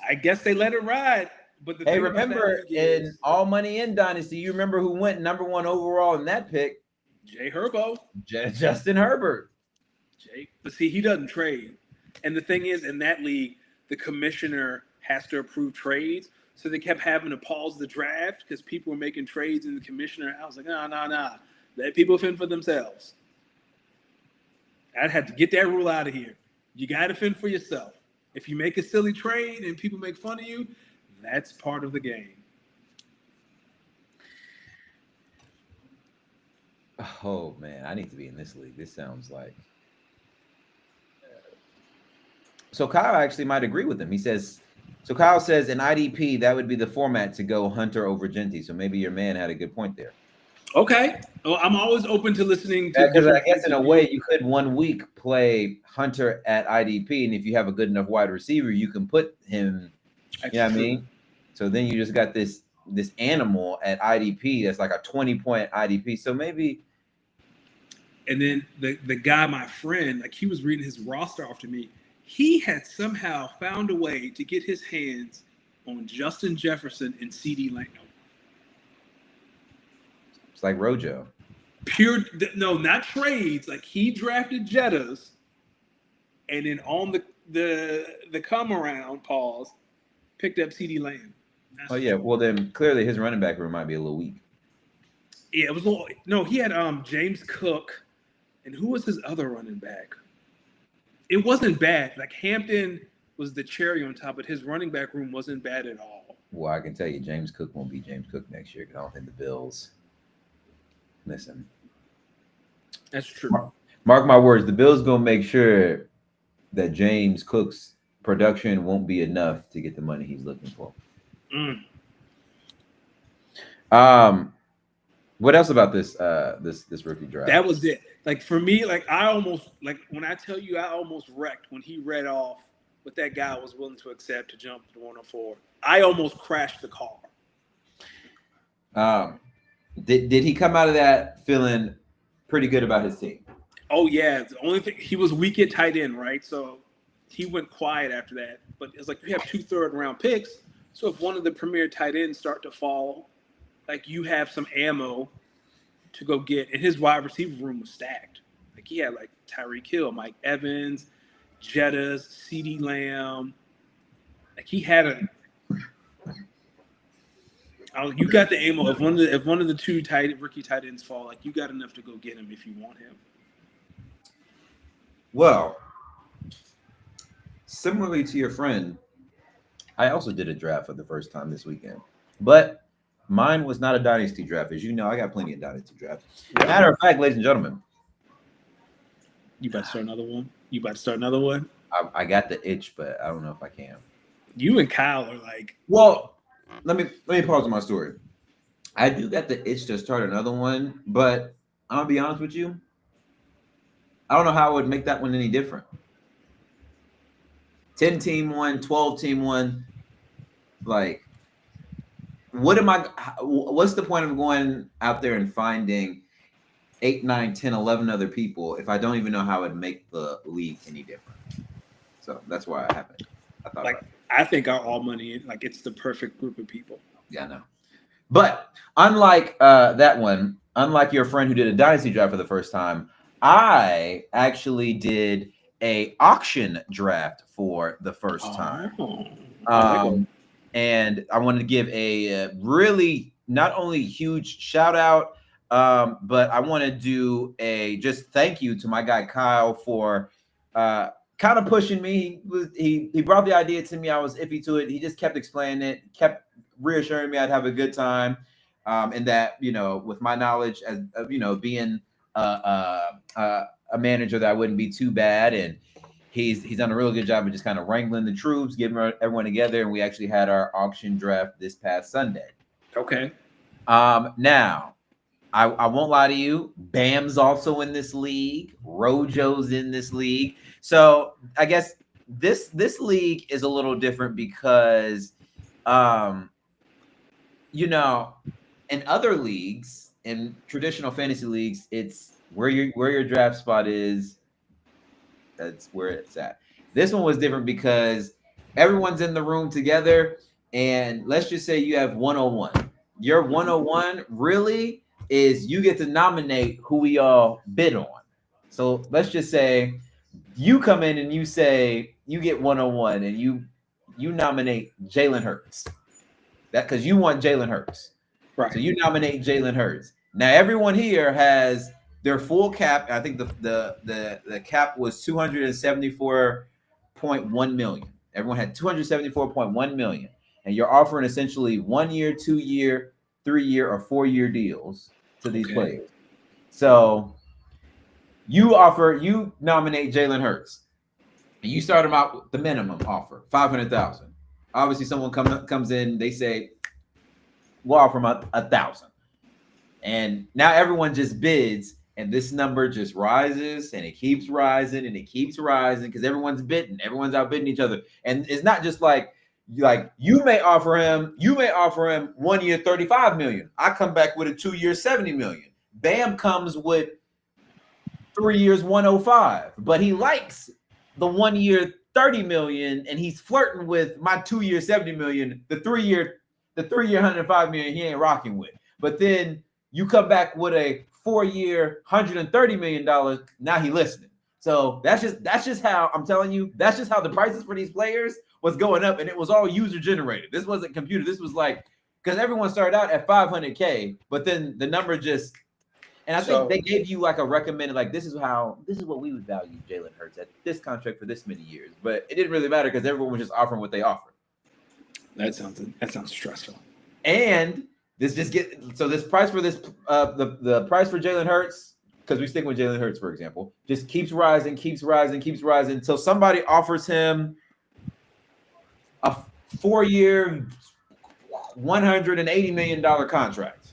I guess they let it ride. But hey, remember in All Money in Dynasty, you remember who went number 1 overall in that pick? Jay Herbo. Justin Herbert. But see, he doesn't trade. And the thing is, in that league, the commissioner has to approve trades. So they kept having to pause the draft because people were making trades in the commissioner. I was like, nah. Let people fend for themselves. I'd have to get that rule out of here. You got to fend for yourself. If you make a silly trade and people make fun of you, that's part of the game. Oh, man, I need to be in this league. This sounds like... So Kyle actually might agree with him. He says... So Kyle says in IDP, that would be the format to go Hunter over Genty. So maybe your man had a good point there. Okay. Well, I'm always open to listening to Because I different guess points in of a view. way you could 1 week play Hunter at IDP, and if you have a good enough wide receiver, you can put him. That's You know what I true. mean? So then you just got this animal at IDP that's like a 20-point IDP. So maybe And then the guy, my friend, like he was reading his roster off to me. He had somehow found a way to get his hands on Justin Jefferson and CD Lamb. it's like Rojo. Pure, no, not trades. Like he drafted Jettas, and then on the come around pause, picked up CD Lamb. Oh yeah, well then clearly his running back room might be a little weak. Yeah, it was a little, no. He had James Cook, and who was his other running back? It wasn't bad. Like Hampton was the cherry on top, but his running back room wasn't bad at all. Well, I can tell you, James Cook won't be James Cook next year because I don't think the Bills. Listen, That's true. mark my words. The Bills gonna make sure that James Cook's production won't be enough to get the money he's looking for. Mm. What else about this this rookie draft? That was it. Like for me, like I almost, like when I tell you I almost wrecked when he read off what that guy was willing to accept to jump to 104. I almost crashed the car. Did he come out of that feeling pretty good about his team? Oh yeah, the only thing, he was weak at tight end, right? So he went quiet after that. But it's like you have 2 third-round picks. So if one of the premier tight ends start to fall, like you have some ammo to go get. And his wide receiver room was stacked. Like he had like Tyreek Hill, Mike Evans, Jettas, CD Lamb. Like he had a. You got the ammo. If one of the 2 rookie tight ends fall, like you got enough to go get him if you want him. Well, similarly to your friend, I also did a draft for the first time this weekend, but mine was not a dynasty draft. As you know, I got plenty of dynasty drafts. Yep. Matter of fact, ladies and gentlemen, You about to start another one? You about to start another one? I got the itch, but I don't know if I can. You and Kyle are like, Well, let me pause on my story. I do got the itch to start another one, but I'm gonna be honest with you. I don't know how I would make that one any different. 10-team one, 12-team one. Like, what's the point of going out there and finding 8, 9, 10, 11 other people if I don't even know how it would make the league any different? So that's why I haven't. I thought like about it. I think our all money, like it's the perfect group of people. Yeah, I know. But unlike that one, unlike your friend who did a dynasty draft for the first time, I actually did a auction draft for the first time. And I wanted to give a really not only huge shout out, but I want to do a just thank you to my guy Kyle for kind of pushing me. He brought the idea to me. I was iffy to it. He just kept explaining it, kept reassuring me I'd have a good time, and that, you know, with my knowledge as you know, being a manager, that I wouldn't be too bad. And he's done a really good job of just kind of wrangling the troops, getting everyone together, and we actually had our auction draft this past Sunday. Okay. Now, I won't lie to you. Bam's also in this league. Rojo's in this league. So I guess this league is a little different because, you know, in other leagues, in traditional fantasy leagues, it's where your draft spot is. That's where it's at. This one was different because everyone's in the room together, and let's just say you have 101. Your 101 really is you get to nominate who we all bid on. So let's just say you come in and you say you get 101 and you nominate Jalen Hurts. That because you want Jalen Hurts. Right. So you nominate Jalen Hurts. Now everyone here has their full cap. I think the cap was 274.1 million. Everyone had 274.1 million, and you're offering essentially 1 year, 2 year, 3 year, or 4 year deals to these players. So you nominate Jalen Hurts, and you start them out with the minimum offer, 500,000. Obviously, someone comes in, they say, we'll offer him 1,000. And now everyone just bids, and this number just rises and it keeps rising and it keeps rising because everyone's bidding, everyone's outbidding each other. And it's not just like you may offer him 1 year 35 million. I come back with a 2 year 70 million. Bam comes with 3 years 105, but he likes the 1 year 30 million, and he's flirting with my 2 year 70 million, the 3 year 105 million he ain't rocking with. But then you come back with a 4 year $130 million. Now he listening. So that's just how I'm telling you. That's just how the prices for these players was going up, and it was all user generated. This wasn't computer. This was like because everyone started out at 500K, but then the number just. And I think they gave you like a recommended, like this is what we would value Jalen Hurts at this contract for this many years. But it didn't really matter because everyone was just offering what they offered. That sounds stressful. And this price for this the price for Jalen Hurts, because we stick with Jalen Hurts, for example, just keeps rising until somebody offers him a 4 year $180 million contract.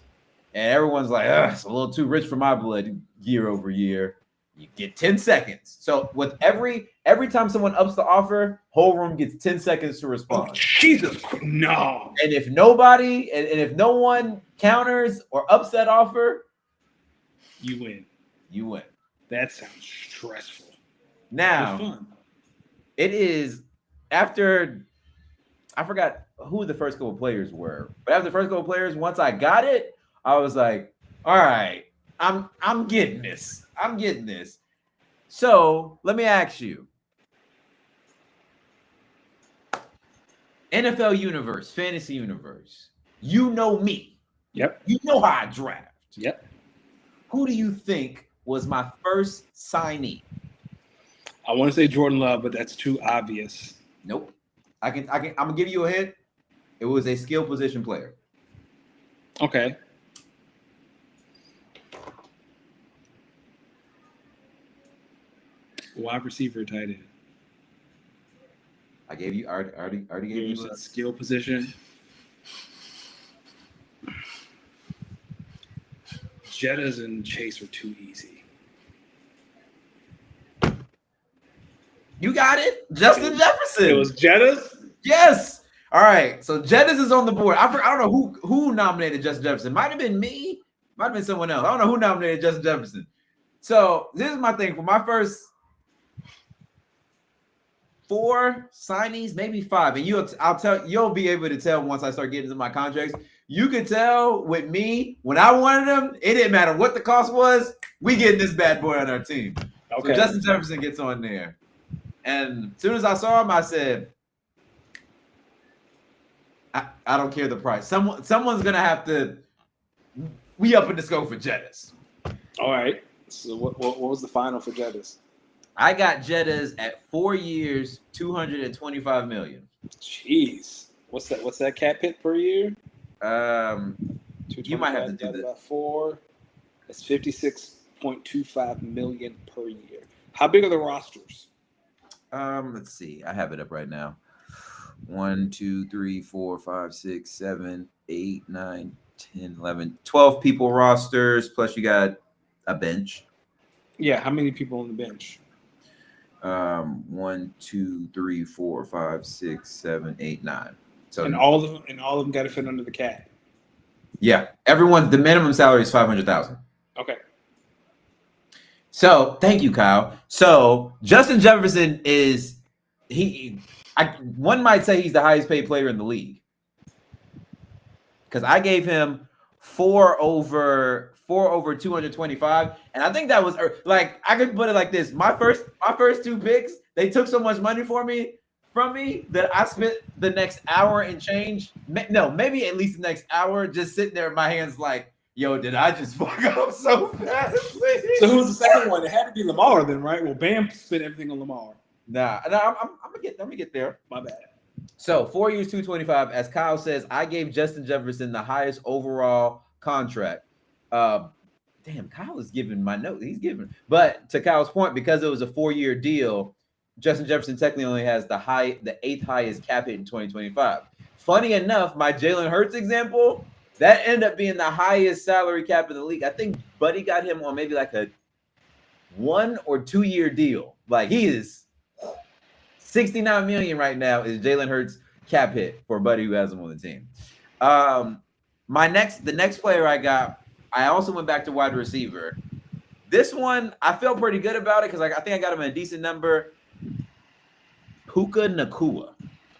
And everyone's like, it's a little too rich for my blood year over year. You get 10 seconds. So with every time someone ups the offer, whole room gets 10 seconds to respond. Oh, Jesus, no. And if nobody, and if no one counters or ups that offer, you win. You win. That sounds stressful. Now, fun. It is after, I forgot who the first couple players were, but after the first couple players, once I got it, I was like, all right, I'm getting this. I'm getting this. So let me ask you. NFL universe, fantasy universe. You know me. Yep. You know how I draft. Yep. Who do you think was my first signee? I want to say Jordan Love, but that's too obvious. Nope. I'm gonna give you a hint. It was a skill position player. Okay. Wide receiver, tight end. I gave you already gave you a skill position. Jettas and Chase are too easy. You got it, Justin Jefferson. It was Jettas. Yes. All right. So Jettas is on the board. I don't know who nominated Justin Jefferson. Might have been me. Might have been someone else. I don't know who nominated Justin Jefferson. So this is my thing for my first 4 signees, maybe 5, and you'll be able to tell once I start getting into my contracts. You could tell with me when I wanted them, it didn't matter what the cost was. We getting this bad boy on our team. Okay. So Justin Jefferson gets on there, and as soon as I saw him, I said, "I don't care the price. Someone's gonna have to. We up in the scope for Jettas." All right. So what was the final for Jettas? I got Jettas at 4 years, $225 million. Jeez, what's that cap hit per year? You might have to do that. About 4. That's $56.25 million per year. How big are the rosters? Let's see. I have it up right now. 1, 2, 3, 4, 5, 6, 7, 8, 9, 10, 11, 12 people rosters. Plus you got a bench. Yeah, how many people on the bench? 1, 2, 3, 4, 5, 6, 7, 8, 9. So and all of them got to fit under the cap. Yeah, the minimum salary is $500,000. Okay. So thank you, Kyle. So Justin Jefferson is one might say he's the highest paid player in the league because I gave him 4 over 225, and I think that was like I could put it like this: my first 2 picks, they took so much money from me that I spent the next hour and change. No, maybe at least the next hour just sitting there in my hands like, yo, did I just fuck up so fast? So who's the second one? It had to be Lamar then, right? Well, Bam spent everything on Lamar. Nah, I'm gonna get there. My bad. So 4 years, 225. As Kyle says, I gave Justin Jefferson the highest overall contract. Damn, Kyle is giving my note. He's giving, but to Kyle's point, because it was a 4-year deal, Justin Jefferson technically only has the 8th highest cap hit in 2025. Funny enough, my Jalen Hurts example, That ended up being the highest salary cap in the league. I think Buddy got him on maybe like a 1 or 2 year deal. Like he is 69 million right now is Jalen Hurts cap hit for Buddy who has him on the team. The next player I got, I also went back to wide receiver. This one I felt pretty good about it because I think I got him a decent number. Puka Nacua.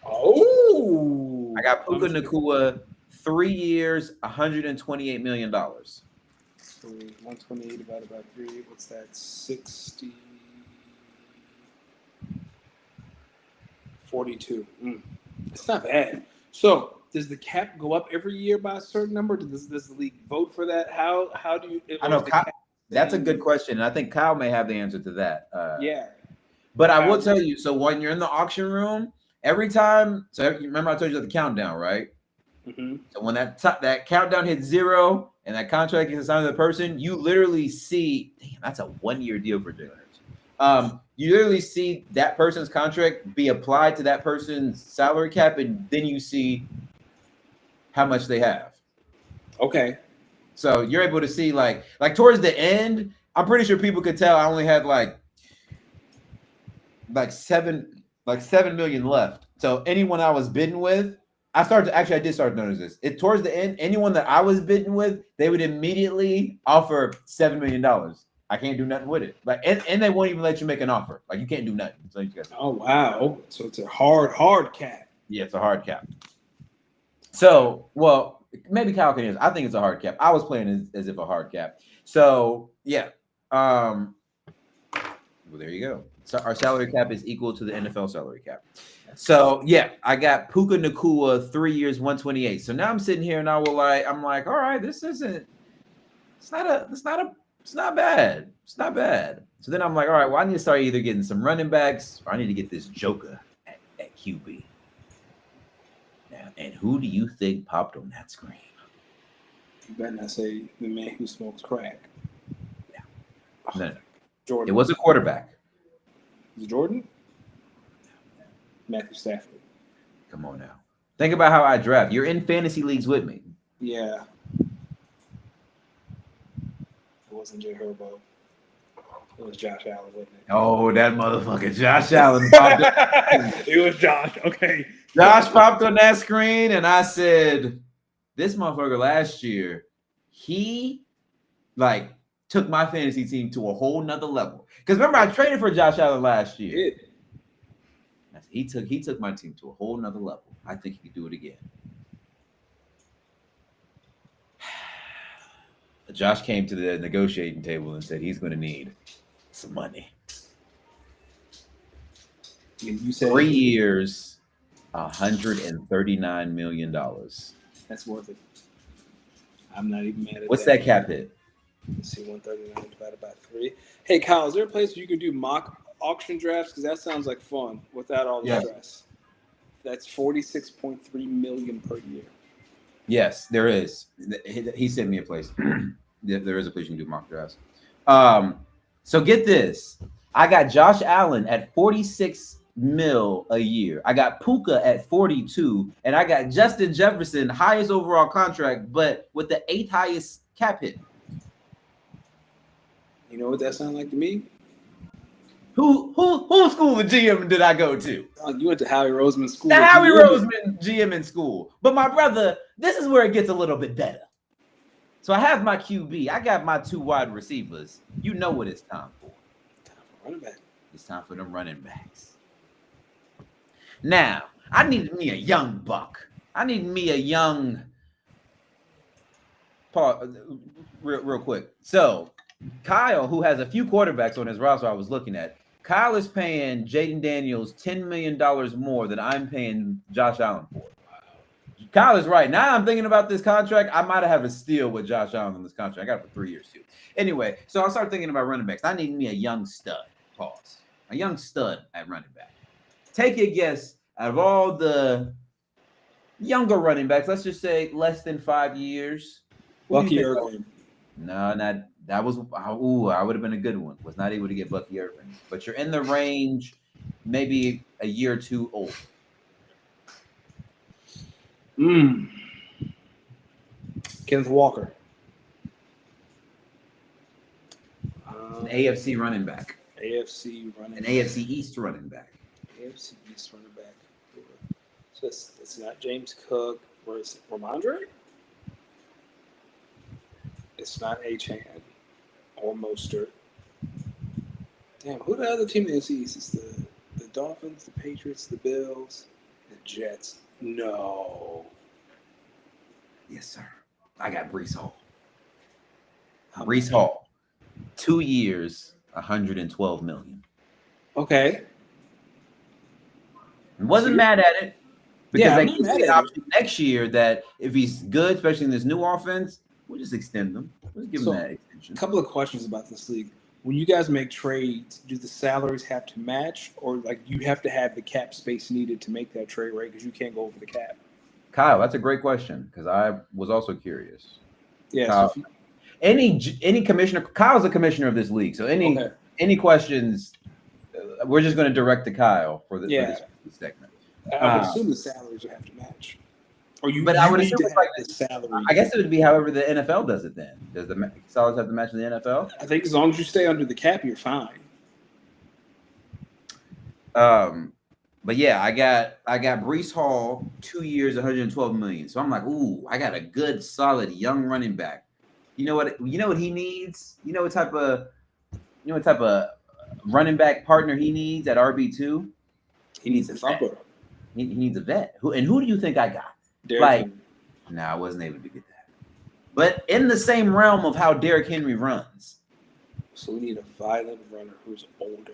Oh, I got Puka Nacua, 3 years, $128 million. 128 divided by 3. What's that? 60. 42. It's not bad. So, does the cap go up every year by a certain number? Does the league vote for that? How do you? I know that's a good question, and I think Kyle may have the answer to that. Yeah. But I will tell you, so when you're in the auction room, every time, so remember I told you the countdown, right? Mm-hmm. So when that countdown hits 0 and that contract is assigned to the person, you literally see, damn, that's a 1 year deal for Jalen Hurts. You literally see that person's contract be applied to that person's salary cap, and then you see how much they have. Okay. So you're able to see like towards the end, I'm pretty sure people could tell I only had like 7 million left. So anyone I was bidding with, I did start to notice this. Towards the end, anyone that I was bidding with, they would immediately offer $7 million. I can't do nothing with it. And they won't even let you make an offer. Like you can't do nothing. So you guys. Oh wow! So it's a hard cap. Yeah, it's a hard cap. So, well, maybe Kyle can answer. I think it's a hard cap. I was playing as if a hard cap. So yeah. Well, there you go. So our salary cap is equal to the NFL salary cap. So yeah, I got Puka Nacua, 3 years, 128. So now I'm sitting here and I'm like, all right, it's not bad. It's not bad. So then I'm like, all right, well, I need to start either getting some running backs or I need to get this joker at QB. Now, and who do you think popped on that screen? You better not say the man who smokes crack. Yeah. No. Jordan. It was a quarterback. Was it Jordan? Matthew Stafford. Come on now. Think about how I draft. You're in fantasy leagues with me. Yeah. It wasn't Jay Herbo. It was Josh Allen, wasn't it? Oh, that motherfucker Josh Allen. It was Josh. Okay. Josh popped on that screen, and I said, this motherfucker last year, he took my fantasy team to a whole nother level. Because remember, I traded for Josh Allen last year. He took my team to a whole nother level. I think he could do it again. Josh came to the negotiating table and said he's going to need some money. You said 3 years, $139 million. That's worth it. I'm not even mad at What's that cap hit? Let's see, 139 divided by 3. Hey, Kyle, is there a place where you can do mock auction drafts? Because that sounds like fun without all the stress. That's $46.3 million per year. Yes, there is. He sent me a place. There is a place you can do mock drafts. So get this. I got Josh Allen at 46 mil a year. I got Puka at 42, and I got Justin Jefferson, highest overall contract, but with the 8th highest cap hit. You know what that sounds like to me? Who school of GM did I go to? You went to Howie Roseman School. The Howie Roseman GM in school. But my brother, this is where it gets a little bit better. So I have my QB. I got my 2 wide receivers. You know what it's time for. Time for running back. It's time for them running backs. Now, I needed me a young buck. I need me a young... Real quick. So, Kyle, who has a few quarterbacks on his roster I was looking at, Kyle is paying Jaden Daniels $10 million more than I'm paying Josh Allen for. Kyle is right. Now I'm thinking about this contract. I might have a steal with Josh Allen on this contract. I got it for 3 years too. Anyway, so I started thinking about running backs. I need me a young stud. Pause. A young stud at running back. Take a guess out of all the younger running backs, let's just say less than 5 years. Bucky Irvin. No, not that was. I would have been a good one. Was not able to get Bucky Irvin, but you're in the range, maybe a year or 2 old. Kenneth Walker. An AFC running back. AFC running An back. AFC East running back. AFC East running back. So it's not James Cook. Where is it? Ramondre? It's not Achan or Mostert. Damn, who the other team in the AFC East? It's the Dolphins, the Patriots, the Bills, the Jets. No. Yes, sir. I got Brees Hall. Brees Hall. 2 years, $112 million. Okay. Wasn't mad at it because Yeah, they I'm give not mad the at option next year that if he's good, especially in this new offense, we'll just extend him. We'll just give him that extension. A couple of questions about this league. When you guys make trades, do the salaries have to match, or like you have to have the cap space needed to make that trade, right? Because you can't go over the cap. Kyle, that's a great question because I was also curious. Yeah. Kyle, So any commissioner, Kyle's the commissioner of this league, so any questions, we're just going to direct to Kyle for this segment. I would assume the salaries would have to match. Or I would assume to it's have like the salary. I guess it would be however the NFL does it then. Does the salaries have to match in the NFL? I think as long as you stay under the cap, you're fine. But yeah, I got Brees Hall, 2 years, $112 million. So I'm like, ooh, I got a good, solid young running back. You know what he needs? You know what type of running back partner he needs at RB2? He needs a thumper. He needs a vet. Who do you think I got? Derrick Henry. I wasn't able to get that. But in the same realm of how Derrick Henry runs. So we need a violent runner who's older.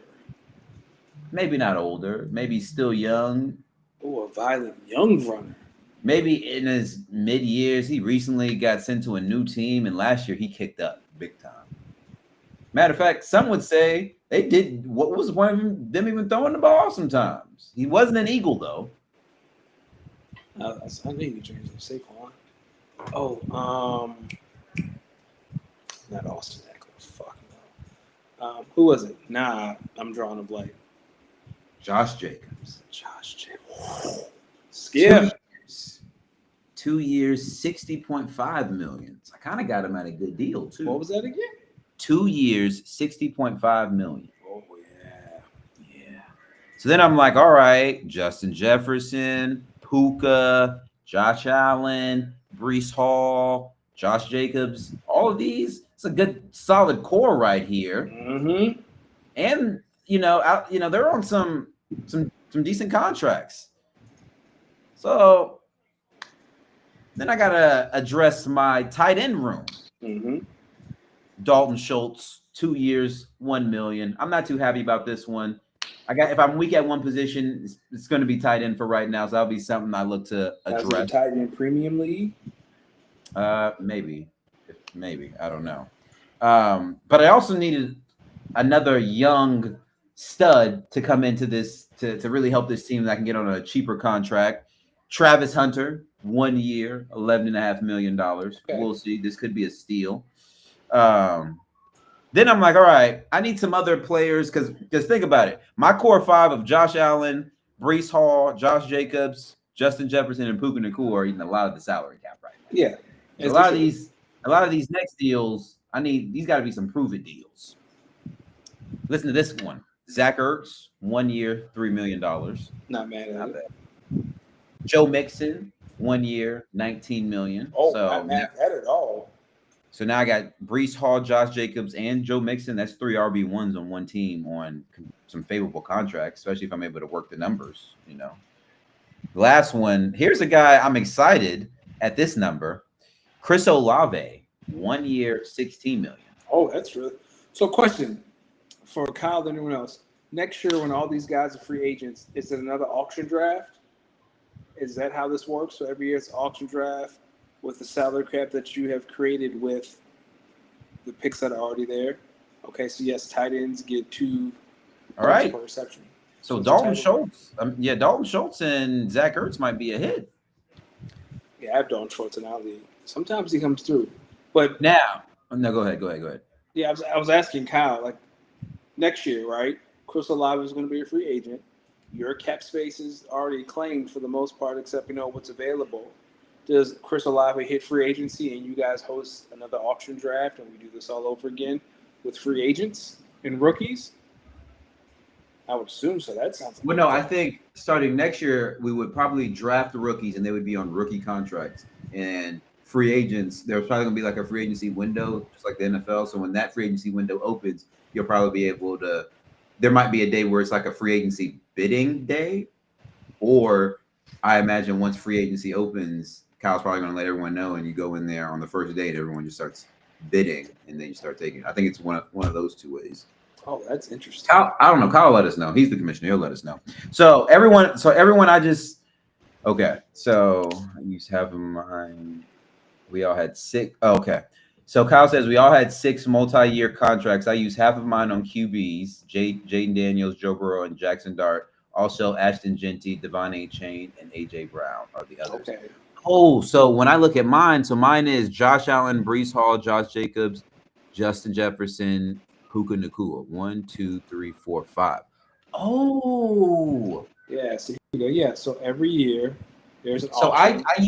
Maybe not older. Maybe still young. Oh, a violent young runner. Maybe in his mid years, he recently got sent to a new team, and last year he kicked up big time. Matter of fact, some would say they did. What was one of them even throwing the ball sometimes? He wasn't an Eagle though. I knew you changed Saquon. Oh, not Austin Eckler. Fuck no. Who was it? Nah, I'm drawing a blank. Josh Jacobs. Skip. 2 years, $60.5 million. So I kind of got him at a good deal too. What was that again? 2 years, $60.5 million. Oh yeah. So then I'm like, all right, Justin Jefferson, Puka, Josh Allen, Brees Hall, Josh Jacobs, all of these. It's a good, solid core right here. Mm-hmm. And they're on some decent contracts. So then I gotta address my tight end room. Mm-hmm. Dalton Schultz, 2 years, $1 million. I'm not too happy about this one. If I'm weak at one position, it's going to be tight end for right now. So that'll be something I look to address. Tight end premium league? Maybe. I don't know. But I also needed another young stud to come into this to really help this team that I can get on a cheaper contract. Travis Hunter, 1 year, $11.5 million. Okay. We'll see. This could be a steal. Then I'm like, all right, I need some other players because think about it. My core five of Josh Allen, Brees Hall, Josh Jacobs, Justin Jefferson, and Puka Nacua are eating a lot of the salary cap right now. Yeah. A lot of these next deals, these got to be some prove-it deals. Listen to this one. Zach Ertz, 1 year, $3 million. Not mad at it. Joe Mixon, 1 year, $19 million. Oh, not mad at it at all. So now I got Brees Hall, Josh Jacobs, and Joe Mixon. That's 3 RB1s on one team on some favorable contracts, especially if I'm able to work the numbers, The last one, here's a guy I'm excited at this number. Chris Olave, 1 year, $16 million. Oh, that's really – so question for Kyle and anyone else. Next year when all these guys are free agents, is it another auction draft? Is that how this works? So every year it's auction draft with the salary cap that you have created with the picks that are already there. Okay, so yes, tight ends get 2 all right. per reception. So Dalton Schultz, Dalton Schultz and Zach Ertz might be a hit. Yeah, I have Dalton Schultz in our league. Sometimes he comes through, but now, no, go ahead. Yeah, I was asking Kyle, like next year, right? Chris Olave is going to be a free agent. Your cap space is already claimed for the most part, except what's available. does Chris Olave hit free agency and you guys host another auction draft and we do this all over again with free agents and rookies? I would assume so. That sounds like Well, no, I think starting next year we would probably draft the rookies and they would be on rookie contracts, and free agents. There's probably gonna be like a free agency window, just like the NFL. So when that free agency window opens, you'll probably be able to. There might be a day where it's like a free agency bidding day, or I imagine once free agency opens, Kyle's probably gonna let everyone know, and you go in there on the first day, and everyone just starts bidding, and then you start taking. I think it's one of those two ways. Oh, that's interesting. Kyle, I don't know. Kyle will let us know. He's the commissioner. He'll let us know. So everyone, I just okay. So you have in mind we all had 6. Oh, okay. So Kyle says we all had 6 multi-year contracts. I used half of mine on QBs: Jaden Daniels, Joe Burrow, and Jackson Dart. Also, Ashton Genty, Devon Achane, and AJ Brown are the others. Okay. Oh, so when I look at mine, so mine is Josh Allen, Breece Hall, Josh Jacobs, Justin Jefferson, Puka Nacua. 1, 2, 3, 4, 5. Oh, yeah. So here we go. Yeah. So every year there's an so auction. I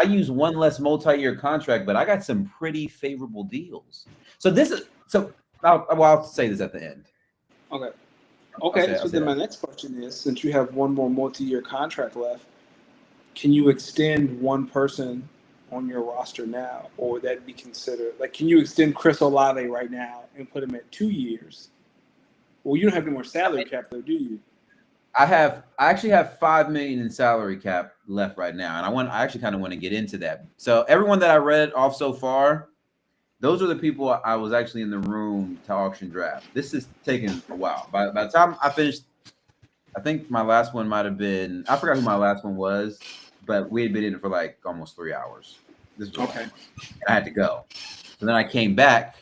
use one less multi-year contract, but I got some pretty favorable deals. So this is I'll say this at the end. Okay. So then my next question is, since you have one more multi-year contract left, can you extend one person on your roster now, or would that be considered like? Can you extend Chris Olave right now and put him at 2 years? Well, you don't have any more salary cap though, do you? I actually have $5 million in salary cap left right now, and I actually kind of want to get into that. So everyone that I read off so far, those are the people I was actually in the room to auction draft. This is taking a while. By the time I finished, I think my last one might have been, I forgot who my last one was, but we had been in it for like almost 3 hours. This was Okay. And I had to go. So then I came back,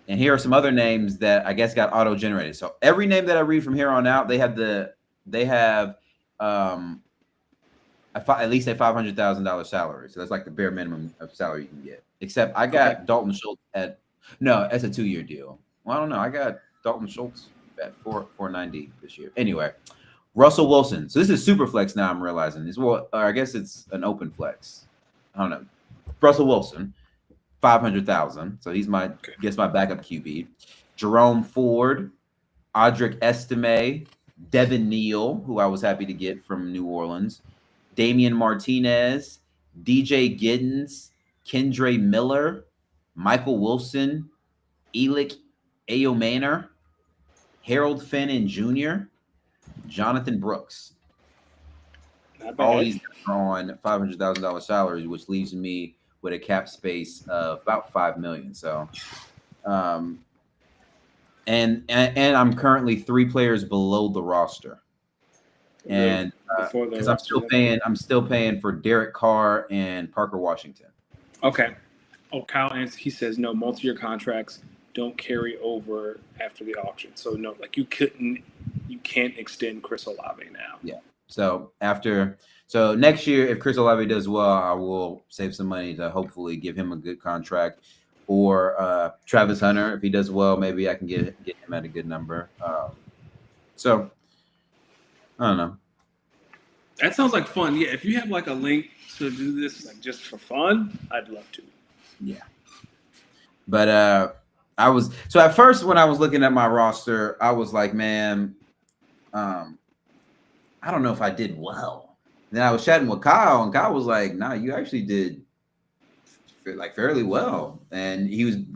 and here are some other names that I guess got auto-generated. So every name that I read from here on out, they have at least a $500,000 salary. So that's like the bare minimum of salary you can get. Except I got Dalton Schultz that's a 2-year deal. Well, I don't know. I got Dalton Schultz at 490 this year. Anyway, Russell Wilson. So this is super flex now. I'm realizing I guess it's an open flex. I don't know. Russell Wilson, 500,000. So he's my backup QB. Jerome Ford, Audric Estime, Devin Neal, who I was happy to get from New Orleans, Damian Martinez, DJ Giddens, Kendre Miller, Michael Wilson, Elick Ayomanor, Harold Finnan Jr., Jonathan Brooks. All these are on $500,000 salaries, which leaves me with a cap space of about $5 million. So, and I'm currently 3 players below the roster, and because I'm still paying for Derek Carr and Parker Washington. Okay. Oh, Kyle answers. He says no. Multi-year contracts don't carry over after the auction. So no, like you can't extend Chris Olave now. Yeah. So next year, if Chris Olave does well, I will save some money to hopefully give him a good contract. Or Travis Hunter, if he does well, maybe I can get him at a good number. So I don't know. That sounds like fun. Yeah, if you have like a link to do this like just for fun, I'd love to. Yeah. But at first when I was looking at my roster, I was like, man, I don't know if I did well. And then I was chatting with Kyle, and Kyle was like, nah, you actually did like fairly well. And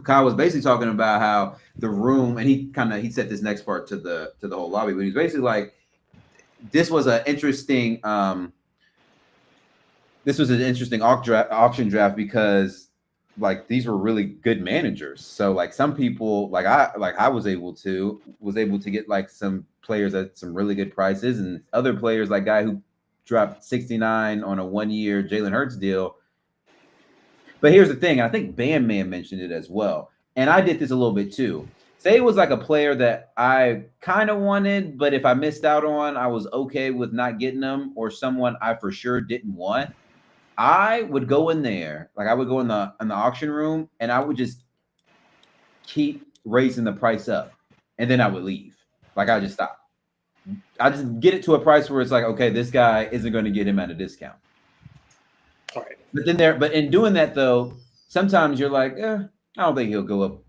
Kyle was basically talking about how the room, and he said this next part to the whole lobby, but he's basically like, this was an interesting auction draft because like these were really good managers. So like some people I was able to get like some players at some really good prices, and other players like guy who dropped 69 on a 1-year Jalen Hurts deal. But here's the thing, I think Bam may have mentioned it as well, and I did this a little bit too. Say it was like a player that I kind of wanted, but if I missed out on, I was okay with not getting them, or someone I for sure didn't want. I would go in there, like I would go in the auction room, and I would just keep raising the price up, and then I would leave. Like I just stop. I just get it to a price where it's like, okay, this guy isn't going to get him at a discount. All right. but in doing that though, sometimes you're like, I don't think he'll go up.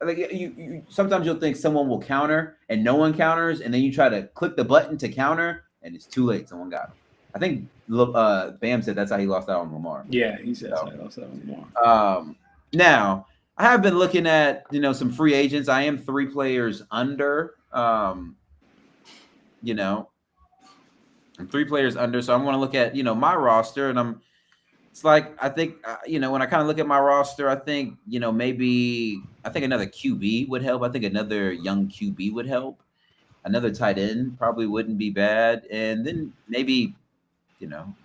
Like you sometimes you'll think someone will counter and no one counters, and then you try to click the button to counter, and it's too late. Someone got him. I think Bam said that's how he lost out on Lamar. Yeah, he says I lost out on Lamar. Now I have been looking at some free agents. I am 3 players under. I'm 3 players under, so I want to look at my roster, and it's like I think when I kind of look at my roster, I think maybe I think another QB would help. I think another young QB would help. Another tight end probably wouldn't be bad, and then maybe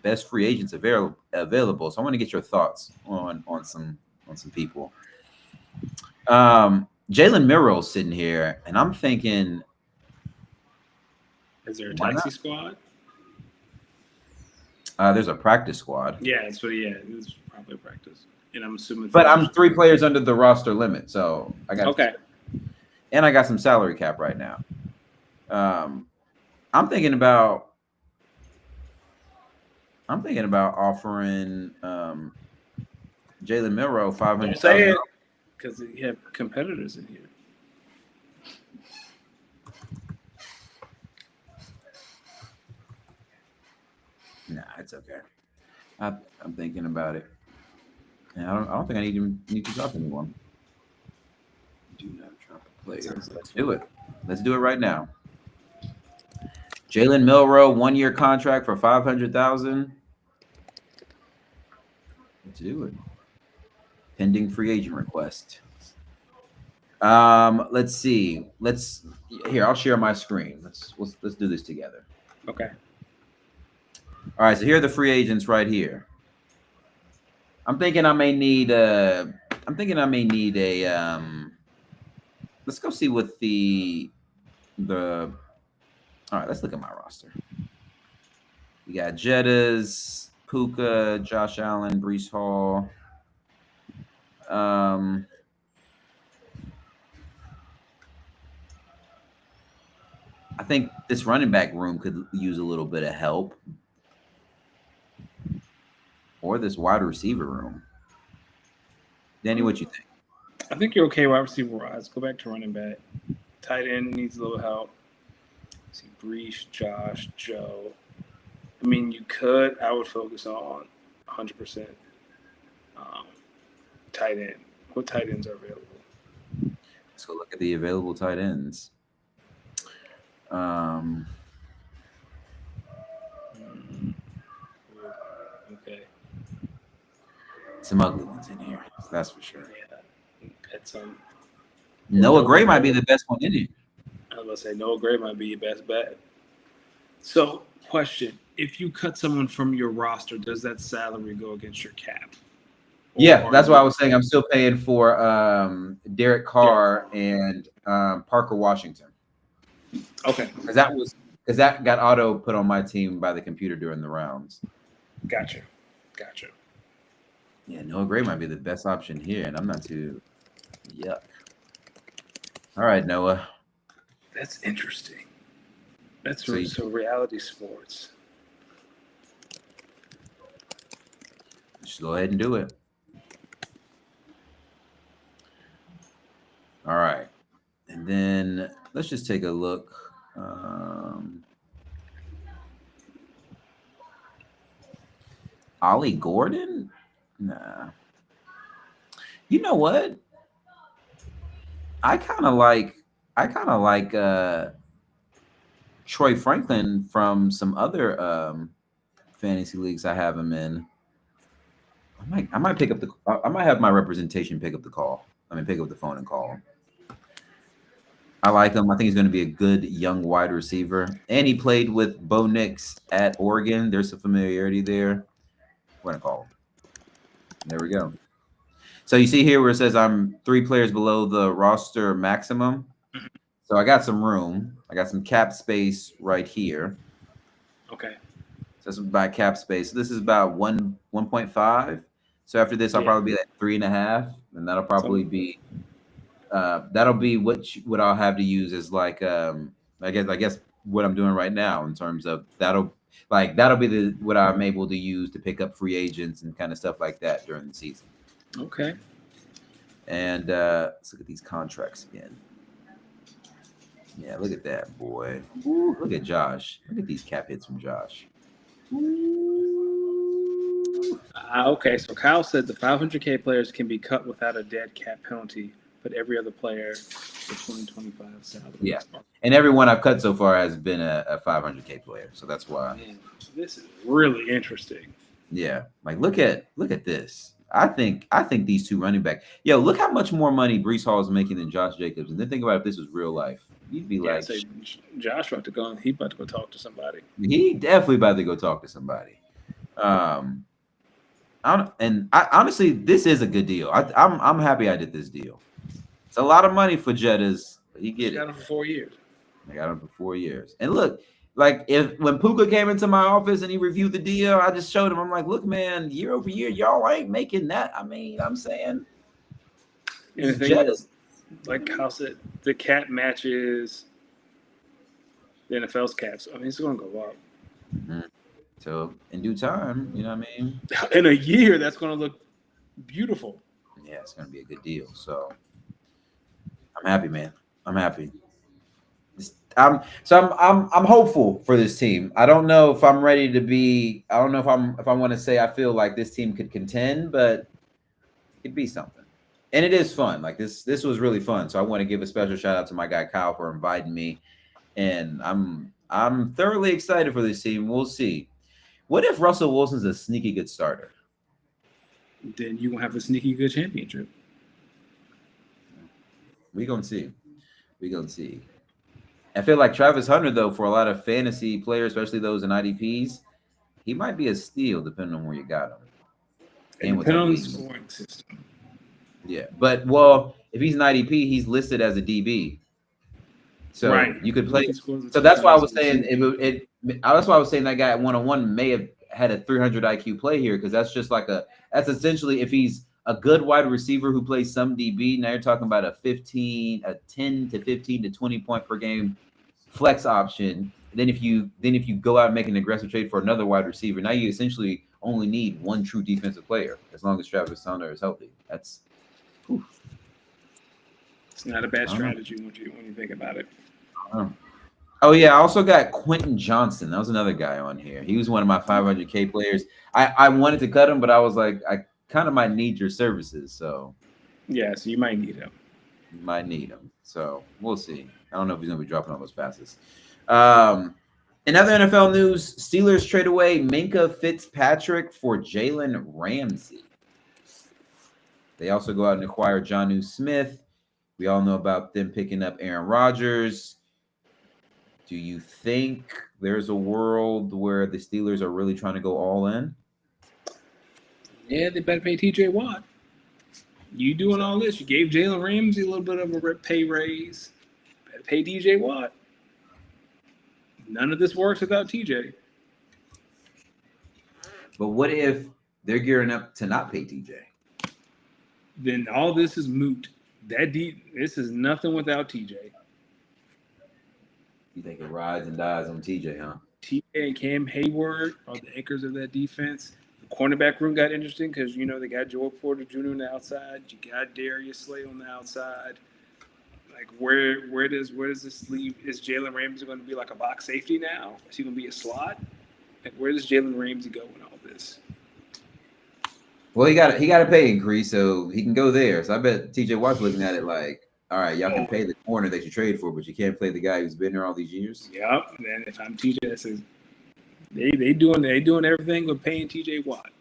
best free agents available. So I want to get your thoughts on some people. Jalen Milroe's sitting here, and I'm thinking, is there a taxi squad? There's a practice squad. Yeah, that's what. Yeah, it's probably a practice, and I'm assuming. But I'm 3 players under the roster limit, so I got okay. And I got some salary cap right now. I'm thinking about offering Jalen Milroe $500,000. Don't say it, because you have competitors in here. Nah, it's okay. I'm thinking about it. And I don't think I need to drop anyone. Do not drop a player. Let's do it. Let's do it right now. Jalen Milroe, 1-year contract for $500,000. Let's do it. Pending free agent request. Let's see. I'll share my screen. Let's do this together. Okay. All right, so here are the free agents right here. I'm thinking I may need a. Let's go see what the. All right, let's look at my roster. We got Jettas, Puka, Josh Allen, Breece Hall. I think this running back room could use a little bit of help. Or this wide receiver room. Danny, what you think? I think you're okay wide receiver wise. Go back to running back. Tight end needs a little help. See Breece, Josh, Joe. I mean, I would focus on 100% tight end. What tight ends are available? Let's go look at the available tight ends. Okay. Some ugly ones in here, that's for sure. Yeah, at some. Noah Gray might be the best one in here. I was about to say Noah Gray might be your best bet. So, question: if you cut someone from your roster, does that salary go against your cap? Yeah, that's why I was saying I'm still paying for Derek Carr and Parker Washington. Okay, because that got auto put on my team by the computer during the rounds. Gotcha. Yeah, Noah Gray might be the best option here, and I'm not too. Yuck. All right, Noah. That's interesting. That's so reality sports. Just go ahead and do it. All right. And then let's just take a look. Ollie Gordon? Nah. You know what? I kind of like Troy Franklin from some other fantasy leagues I have him in. I might pick up I might have my representation pick up the call. Pick up the phone and call him. I like him. I think he's going to be a good young wide receiver. And he played with Bo Nix at Oregon. There's some familiarity there. We're going to call him. There we go. So you see here where it says I'm 3 players below the roster maximum. So I got some room. I got some cap space right here. Okay. So this is about cap space. So this is about 1.5. So after this, I'll probably be at 3.5. And that'll probably be what I'll have to use is like I guess what I'm doing right now in terms of that'll be what I'm able to use to pick up free agents and kind of stuff like that during the season. Okay. And let's look at these contracts again. Yeah, look at that, boy. Ooh, look at Josh. Look at these cap hits from Josh. Okay, so Kyle said the 500K players can be cut without a dead cap penalty, but every other player for 2025 salary. Yeah, and everyone I've cut so far has been a 500K player, so that's why. Man, this is really interesting. Yeah, like look at this. I think these two running back. Yo, look how much more money Brees Hall is making than Josh Jacobs, and then think about if this was real life. You'd be like, say Josh about to go. He about to go talk to somebody. He definitely about to go talk to somebody. Honestly, this is a good deal. I'm happy I did this deal. It's a lot of money for Jettas. He got him for 4 years. I got him for 4 years. And look, like when Puka came into my office and he reviewed the deal, I just showed him. I'm like, look, man, year over year, y'all ain't making that. I mean, I'm saying, and the thing is, like Kyle said, the cap matches the NFL's caps. I mean, it's going to go up. Mm-hmm. So in due time, you know what I mean? In a year, that's going to look beautiful. Yeah, it's going to be a good deal. So I'm happy, man. I'm happy. I'm hopeful for this team. I don't know if I'm ready to be. I don't know if I want to say I feel like this team could contend, but it could be something. And it is fun. Like this was really fun. So I want to give a special shout out to my guy Kyle for inviting me. And I'm thoroughly excited for this team. We'll see. What if Russell Wilson's a sneaky good starter? Then you won't have a sneaky good championship. We're gonna see. I feel like Travis Hunter, though, for a lot of fantasy players, especially those in IDPs, he might be a steal depending on where you got him. And depending on the scoring system. Yeah, but well, if he's an IDP, he's listed as a DB. So right. You could play. So that's why I was saying that's why I was saying that guy at 1-on-1 may have had a 300 IQ play here, because that's just like that's essentially if he's a good wide receiver who plays some DB. Now you're talking about a 10 to 15 to 20 point per game flex option. Then if you go out and make an aggressive trade for another wide receiver, now you essentially only need one true defensive player as long as Travis Hunter is healthy. That's it's not a bad strategy when you think about it. Oh yeah, I also got Quentin Johnson. That was another guy on here. He was one of my 500K players. I wanted to cut him, but I was like, I kind of might need your services. So yeah, so you might need him. You might need him. So we'll see. I don't know if he's gonna be dropping all those passes. In other NFL news, Steelers trade away Minka Fitzpatrick for Jalen Ramsey. They also go out and acquire Jonnu Smith. We all know about them picking up Aaron Rodgers. Do you think there's a world where the Steelers are really trying to go all in? Yeah, they better pay TJ Watt. You doing all this. You gave Jalen Ramsey a little bit of a pay raise. Better pay DJ Watt. None of this works without TJ. But what if they're gearing up to not pay TJ? Then all this is moot. This is nothing without TJ. You think it rides and dies on TJ, huh? TJ and Cam Hayward are the anchors of that defense. The cornerback room got interesting because, they got Joel Porter Jr. on the outside. You got Darius Slay on the outside. Like, where does this leave? Is Jalen Ramsey going to be like a box safety now? Is he going to be a slot? Like, where does Jalen Ramsey go in all this? Well, he got a pay increase, so he can go there. So I bet TJ Watt's looking at it like, all right, y'all can pay the corner that you trade for, but you can't play the guy who's been there all these years. Yep. And if I'm TJ, that says they doing everything with paying TJ Watt.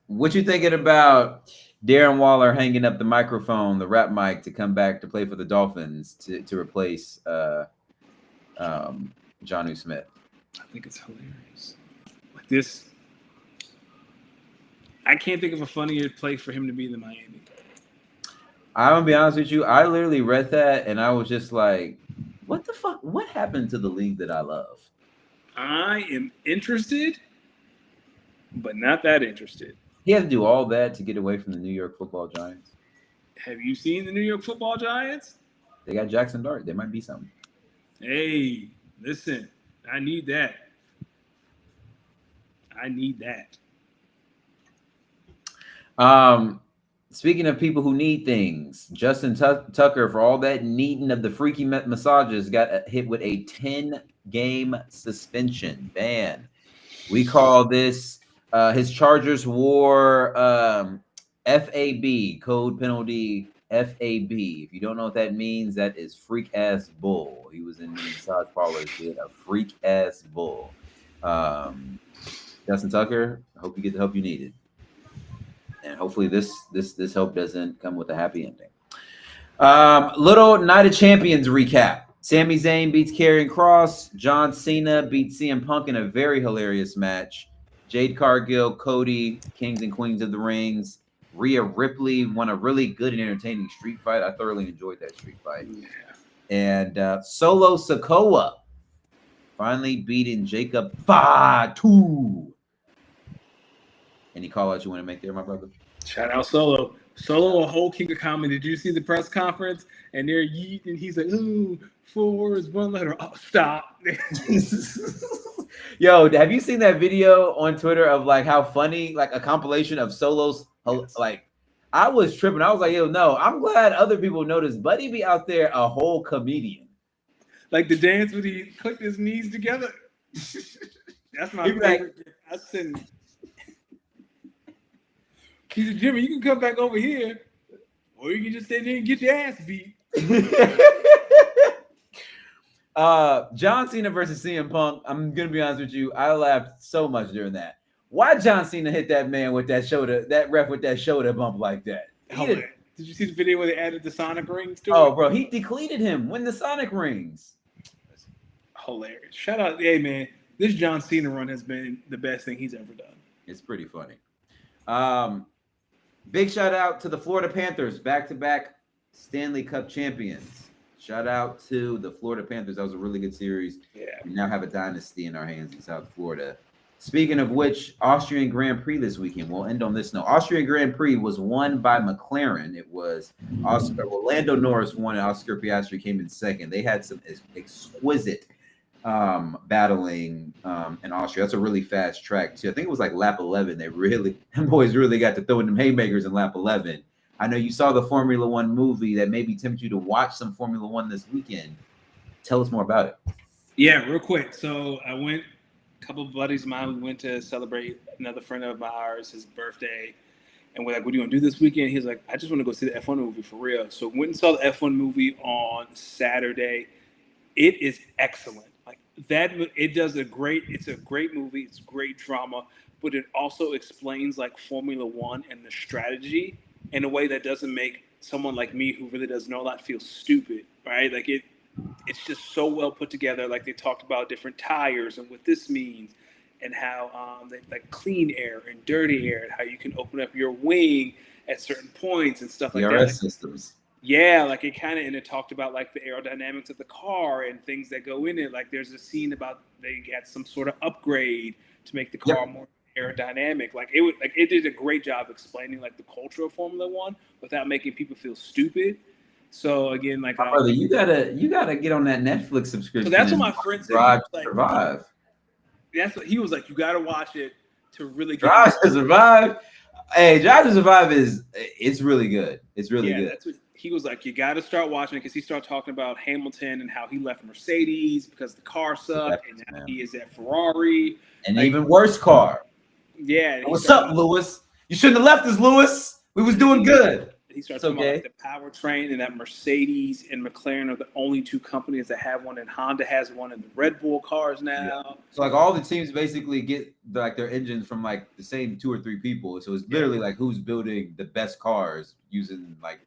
What you thinking about Darren Waller hanging up the microphone, the rap mic, to come back to play for the Dolphins to replace Jonnu Smith? I think it's hilarious. Like this, I can't think of a funnier place for him to be than Miami. I'm gonna be honest with you. I literally read that and I was just like, what the fuck? What happened to the league that I love? I am interested, but not that interested. He had to do all that to get away from the New York Football Giants. Have you seen the New York Football Giants? They got Jackson Dart. There might be something. Hey, listen, I need that. I need that. Speaking of people who need things, Justin Tucker, for all that needing of the freaky massages, got hit with a 10-game suspension ban. We call this his Chargers wore FAB, code penalty FAB. If you don't know what that means, that is freak ass bull. He was in the massage parlors, did a freak ass bull. Justin Tucker, I hope you get the help you needed. And hopefully this help doesn't come with a happy ending. Little Night of Champions recap. Sami Zayn beats Karrion Kross. John Cena beats CM Punk in a very hilarious match. Jade Cargill, Cody, Kings and Queens of the Rings. Rhea Ripley won a really good and entertaining street fight. I thoroughly enjoyed that street fight. Yeah. And Solo Sikoa finally beating Jacob Fatu. Any call out you want to make there, my brother? Shout out Solo. Solo, a whole king of comedy. Did you see the press conference? And they're yeeting, and he's like, ooh, 4 words, 1 letter. Oh, stop. Yo, have you seen that video on Twitter of like how funny, like a compilation of Solo's, Yes. like, I was tripping. I was like, yo, no, I'm glad other people noticed. Buddy be out there a whole comedian. Like the dance when he clicked his knees together. That's my favorite. I said, he said, Jimmy, you can come back over here, or you can just stay there and get your ass beat. John Cena versus CM Punk. I'm gonna be honest with you. I laughed so much during that. Why John Cena hit that man with that shoulder, that ref with that shoulder bump like that? Did you see the video where they added the Sonic rings to it? Oh, bro, he decleated him. Win the Sonic rings. Hilarious. Shout out, hey man, this John Cena run has been the best thing he's ever done. It's pretty funny. Big shout out to the Florida Panthers, back-to-back Stanley Cup champions. Shout out to the Florida Panthers. That was a really good series. Yeah. We now have a dynasty in our hands in South Florida. Speaking of which, Austrian Grand Prix this weekend. We'll end on this note. Austrian Grand Prix was won by McLaren. It was Lando Norris won, and Oscar Piastri came in second. They had some exquisite battling in Austria. That's a really fast track too. I think it was like lap 11. Them boys really got to throwing them haymakers in lap 11. I know you saw the Formula One movie that maybe tempt you to watch some Formula One this weekend. Tell us more about it. Yeah, real quick. So I went, a couple of buddies of mine, we went to celebrate another friend of ours, his birthday. And we're like, what are you going to do this weekend? He's like, I just want to go see the F1 movie for real. So went and saw the F1 movie on Saturday. It is excellent. Like that, it's a great movie. It's great drama, but it also explains like Formula One and the strategy in a way that doesn't make someone like me who really doesn't know a lot feel stupid, right? Like it's just so well put together. Like they talked about different tires and what this means, and how like clean air and dirty air, and how you can open up your wing at certain points and stuff like that. Systems. Yeah, like it kind of, and it talked about like the aerodynamics of the car and things that go in it. Like there's a scene about they got some sort of upgrade to make the car more aerodynamic. Like it did a great job explaining like the culture of Formula One without making people feel stupid. So again, like brother, you gotta get on that Netflix subscription. So that's what my friend said. Drive to Survive. That's what he was like. You got to watch it to really get Drive to Survive. Hey, Drive to Survive it's really good. It's really good. That's what he was like. You got to start watching it because he started talking about Hamilton and how he left Mercedes because the car sucked, and now he is at Ferrari. An even worse car. Yeah. What's up, Lewis? You shouldn't have left us, Lewis. We was doing good. He started talking about like, the powertrain, and that Mercedes and McLaren are the only two companies that have one, and Honda has one in the Red Bull cars now. Yeah. So like all the teams basically get like their engines from like the same 2 or 3 people. So it's literally like who's building the best cars using like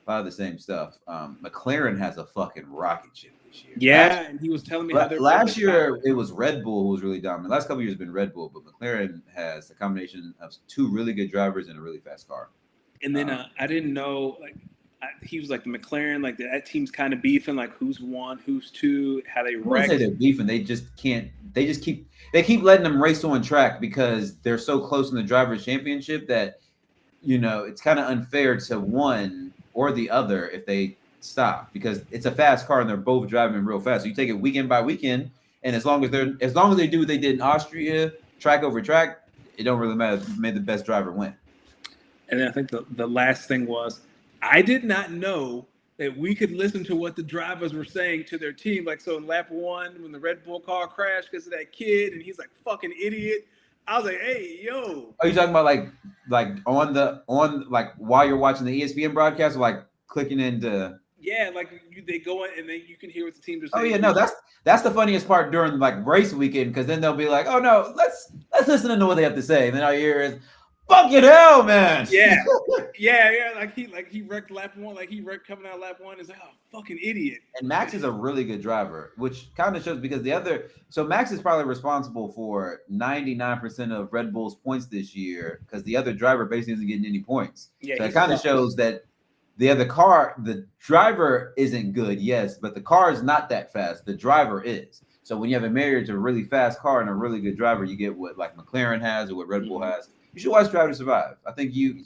a lot of the same stuff. McLaren has a fucking rocket ship this year. Yeah, and he was telling me how last year it was Red Bull who was really dominant. The last couple of years have been Red Bull, but McLaren has a combination of 2 really good drivers and a really fast car. And then I didn't know, like, he was like the McLaren, like that team's kind of beefing, like who's 1, who's 2, how they wreck. Say they're beefing. They just can't. They keep letting them race on track because they're so close in the drivers' championship that it's kind of unfair to one or the other if they stop because it's a fast car and they're both driving real fast. So you take it weekend by weekend, and as long as they do what they did in Austria, track over track, it don't really matter. May the best driver win. And then I think the last thing was, I did not know that we could listen to what the drivers were saying to their team. Like, so in lap 1, when the Red Bull car crashed because of that kid, and he's like, fucking idiot. I was like, hey, yo. Are you talking about like on while you're watching the ESPN broadcast, or like clicking into? Yeah, like they go in and then you can hear what the teams are Oh saying. yeah, no, that's the funniest part during like race weekend, because then they'll be like, oh no, let's listen to what they have to say, and then all you hear is, "Fucking hell, man!" Yeah, yeah. Like he wrecked lap 1. Like he wrecked coming out lap 1. Is like, oh, fucking idiot. And Max is a really good driver, which kind of shows because Max is probably responsible for 99% of Red Bull's points this year because the other driver basically isn't getting any points. Yeah, so it kind of shows that the driver isn't good, yes, but the car is not that fast. The driver is. So when you have a marriage of a really fast car and a really good driver, you get what like McLaren has or what Red Bull has. You should watch Drive to Survive. I think you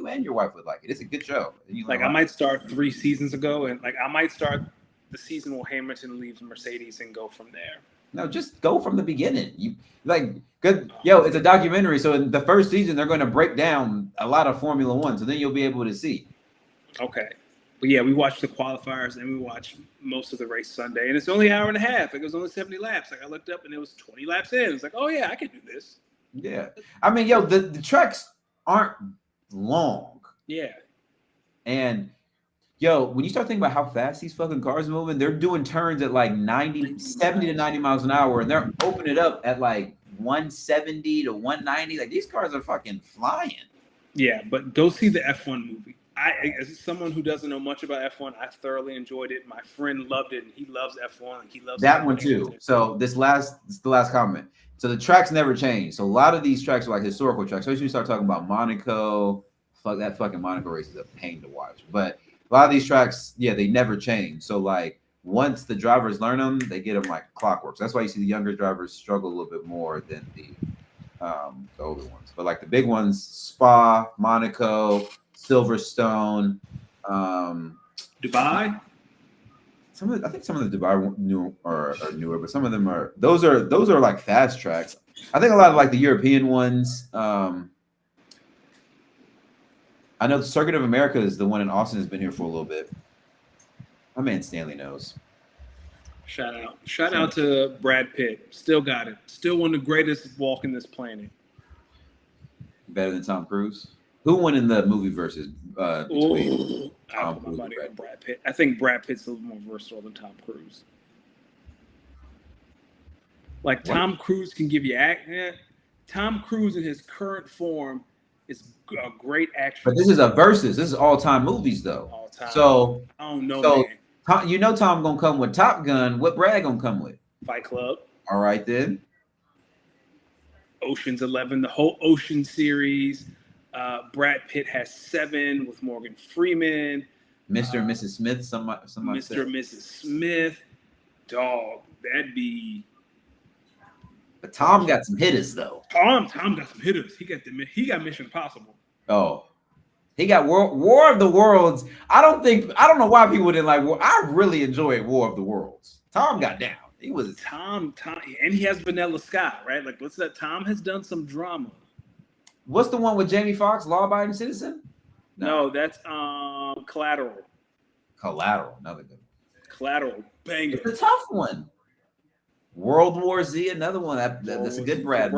and your wife would like it. It's a good show. Like I might start 3 seasons ago, and like I might start the season where Hamilton leaves Mercedes and go from there. No, just go from the beginning. You like good. Yo, it's a documentary, so in the first season they're going to break down a lot of Formula One, so then you'll be able to see. Okay, but yeah, we watched the qualifiers and we watched most of the race Sunday, and it's only an hour and a half. Like it was only 70 laps. Like I looked up and it was 20 laps in. It's like, oh yeah, I can do this. Yeah, I mean, yo, the tracks aren't long. Yeah, and yo, when you start thinking about how fast these fucking cars are moving, they're doing turns at like 70 to 90 miles an hour, and they're opening it up at like 170 to 190. Like these cars are fucking flying. Yeah, but go see the F1 movie. As someone who doesn't know much about F1, I thoroughly enjoyed it. My friend loved it, and he loves F1. He loves that one too. So this is the last comment. So the tracks never change. So a lot of these tracks are like historical tracks. Especially when you start talking about Monaco. Fuck, that fucking Monaco race is a pain to watch. But a lot of these tracks, yeah, they never change. So like once the drivers learn them, they get them like clockwork. So that's why you see the younger drivers struggle a little bit more than the older ones. But like the big ones, Spa, Monaco, Silverstone, Dubai. I think some of the Dubai are newer, but some of them are those are like fast tracks. I think a lot of like the European ones. I know the Circuit of America is the one in Austin has been here for a little bit. My man Stanley knows. Shout out to Brad Pitt. Still got it. Still one of the greatest walking this planet. Better than Tom Cruise. Who won in the movie versus between I put my money on Brad Pitt. I think Brad Pitt's a little more versatile than Tom Cruise. Like Tom Cruise can give you Tom Cruise in his current form is a great actor. But this is a versus. This is all-time movies though. All time. So I don't know, so man. Tom gonna come with Top Gun. What Brad gonna come with? Fight Club. All right then. Ocean's 11, the whole Ocean series. Brad Pitt has 7 with Morgan Freeman. Mr. and Mrs. Smith. Somebody Mr. and Mrs. Smith. Dog, that'd be. But Tom got some hitters though. Tom got some hitters. He got Mission Impossible. Oh, he got War of the Worlds. I don't know why people didn't like War. I really enjoyed War of the Worlds. Tom got down. He was Tom, and he has Vanilla Sky, right? Like, what's that? Tom has done some drama. What's the one with Jamie Foxx, Law Abiding Citizen? No, that's Collateral. Collateral, another good. Collateral, banger. It's a tough one. World War Z, another one. That's a good Brad.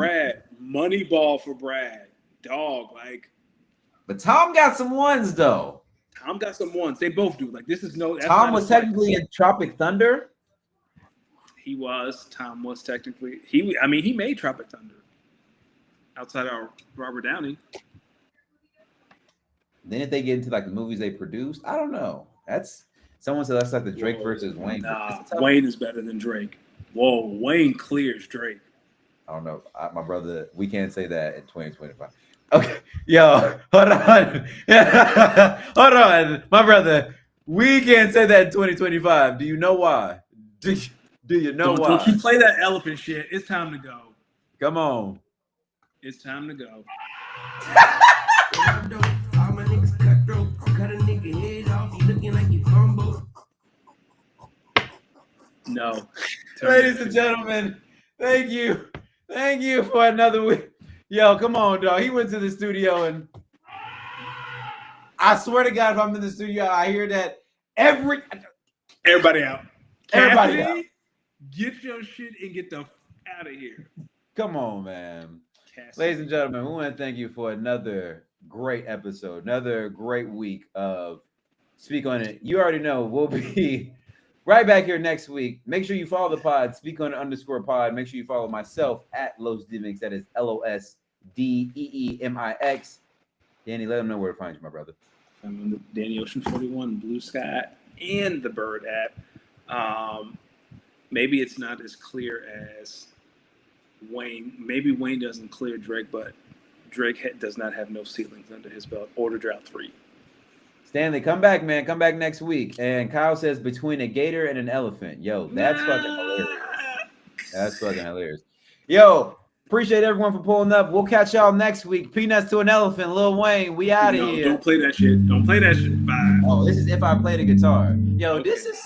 Moneyball for Brad. Dog, like. But Tom got some ones though. Tom got some ones. They both do. Like this is no. Tom was technically in Tropic Thunder. He was. Tom was technically. He made Tropic Thunder. Outside of Robert Downey. Then if they get into like the movies they produced, I don't know. Someone said that's like the Drake versus Wayne. Nah, Wayne is better than Drake. Whoa, Wayne clears Drake. I don't know. My brother, we can't say that in 2025. Okay, yo, hold on. Hold on, my brother. We can't say that in 2025. Do you know why? Do you know why? Don't you play that elephant shit. It's time to go. Come on. It's time to go. All my niggas cutthroat. Cut a nigga head off. He looking like he humble. No. Ladies and gentlemen, thank you. Thank you for another week. Yo, come on, dog. He went to the studio, and I swear to God, if I'm in the studio, I hear that everybody out. Everybody Cassidy, get your shit and get the out of here. Come on, man. Cassidy. Ladies and gentlemen, we want to thank you for another great episode, another great week of Speak On It. You already know we'll be right back here next week. Make sure you follow the pod, Speak On It _pod. Make sure you follow myself at LosDemix. That is LOSDEEMIX. Danny, let them know where to find you, my brother. I'm on the Danny Ocean 41, Blue Sky, and the Bird app. Maybe it's not as clear as Wayne. Maybe Wayne doesn't clear Drake, but Drake does not have no ceilings under his belt. Order Drought 3. Stanley, come back, man. Come back next week. And Kyle says between a gator and an elephant. Yo, that's fucking hilarious. That's fucking hilarious. Yo, appreciate everyone for pulling up. We'll catch y'all next week. Peanuts to an elephant. Lil Wayne, we out of here. Don't play that shit. Don't play that shit. Bye. Oh, this is If I Play the Guitar. Yo, Okay. this is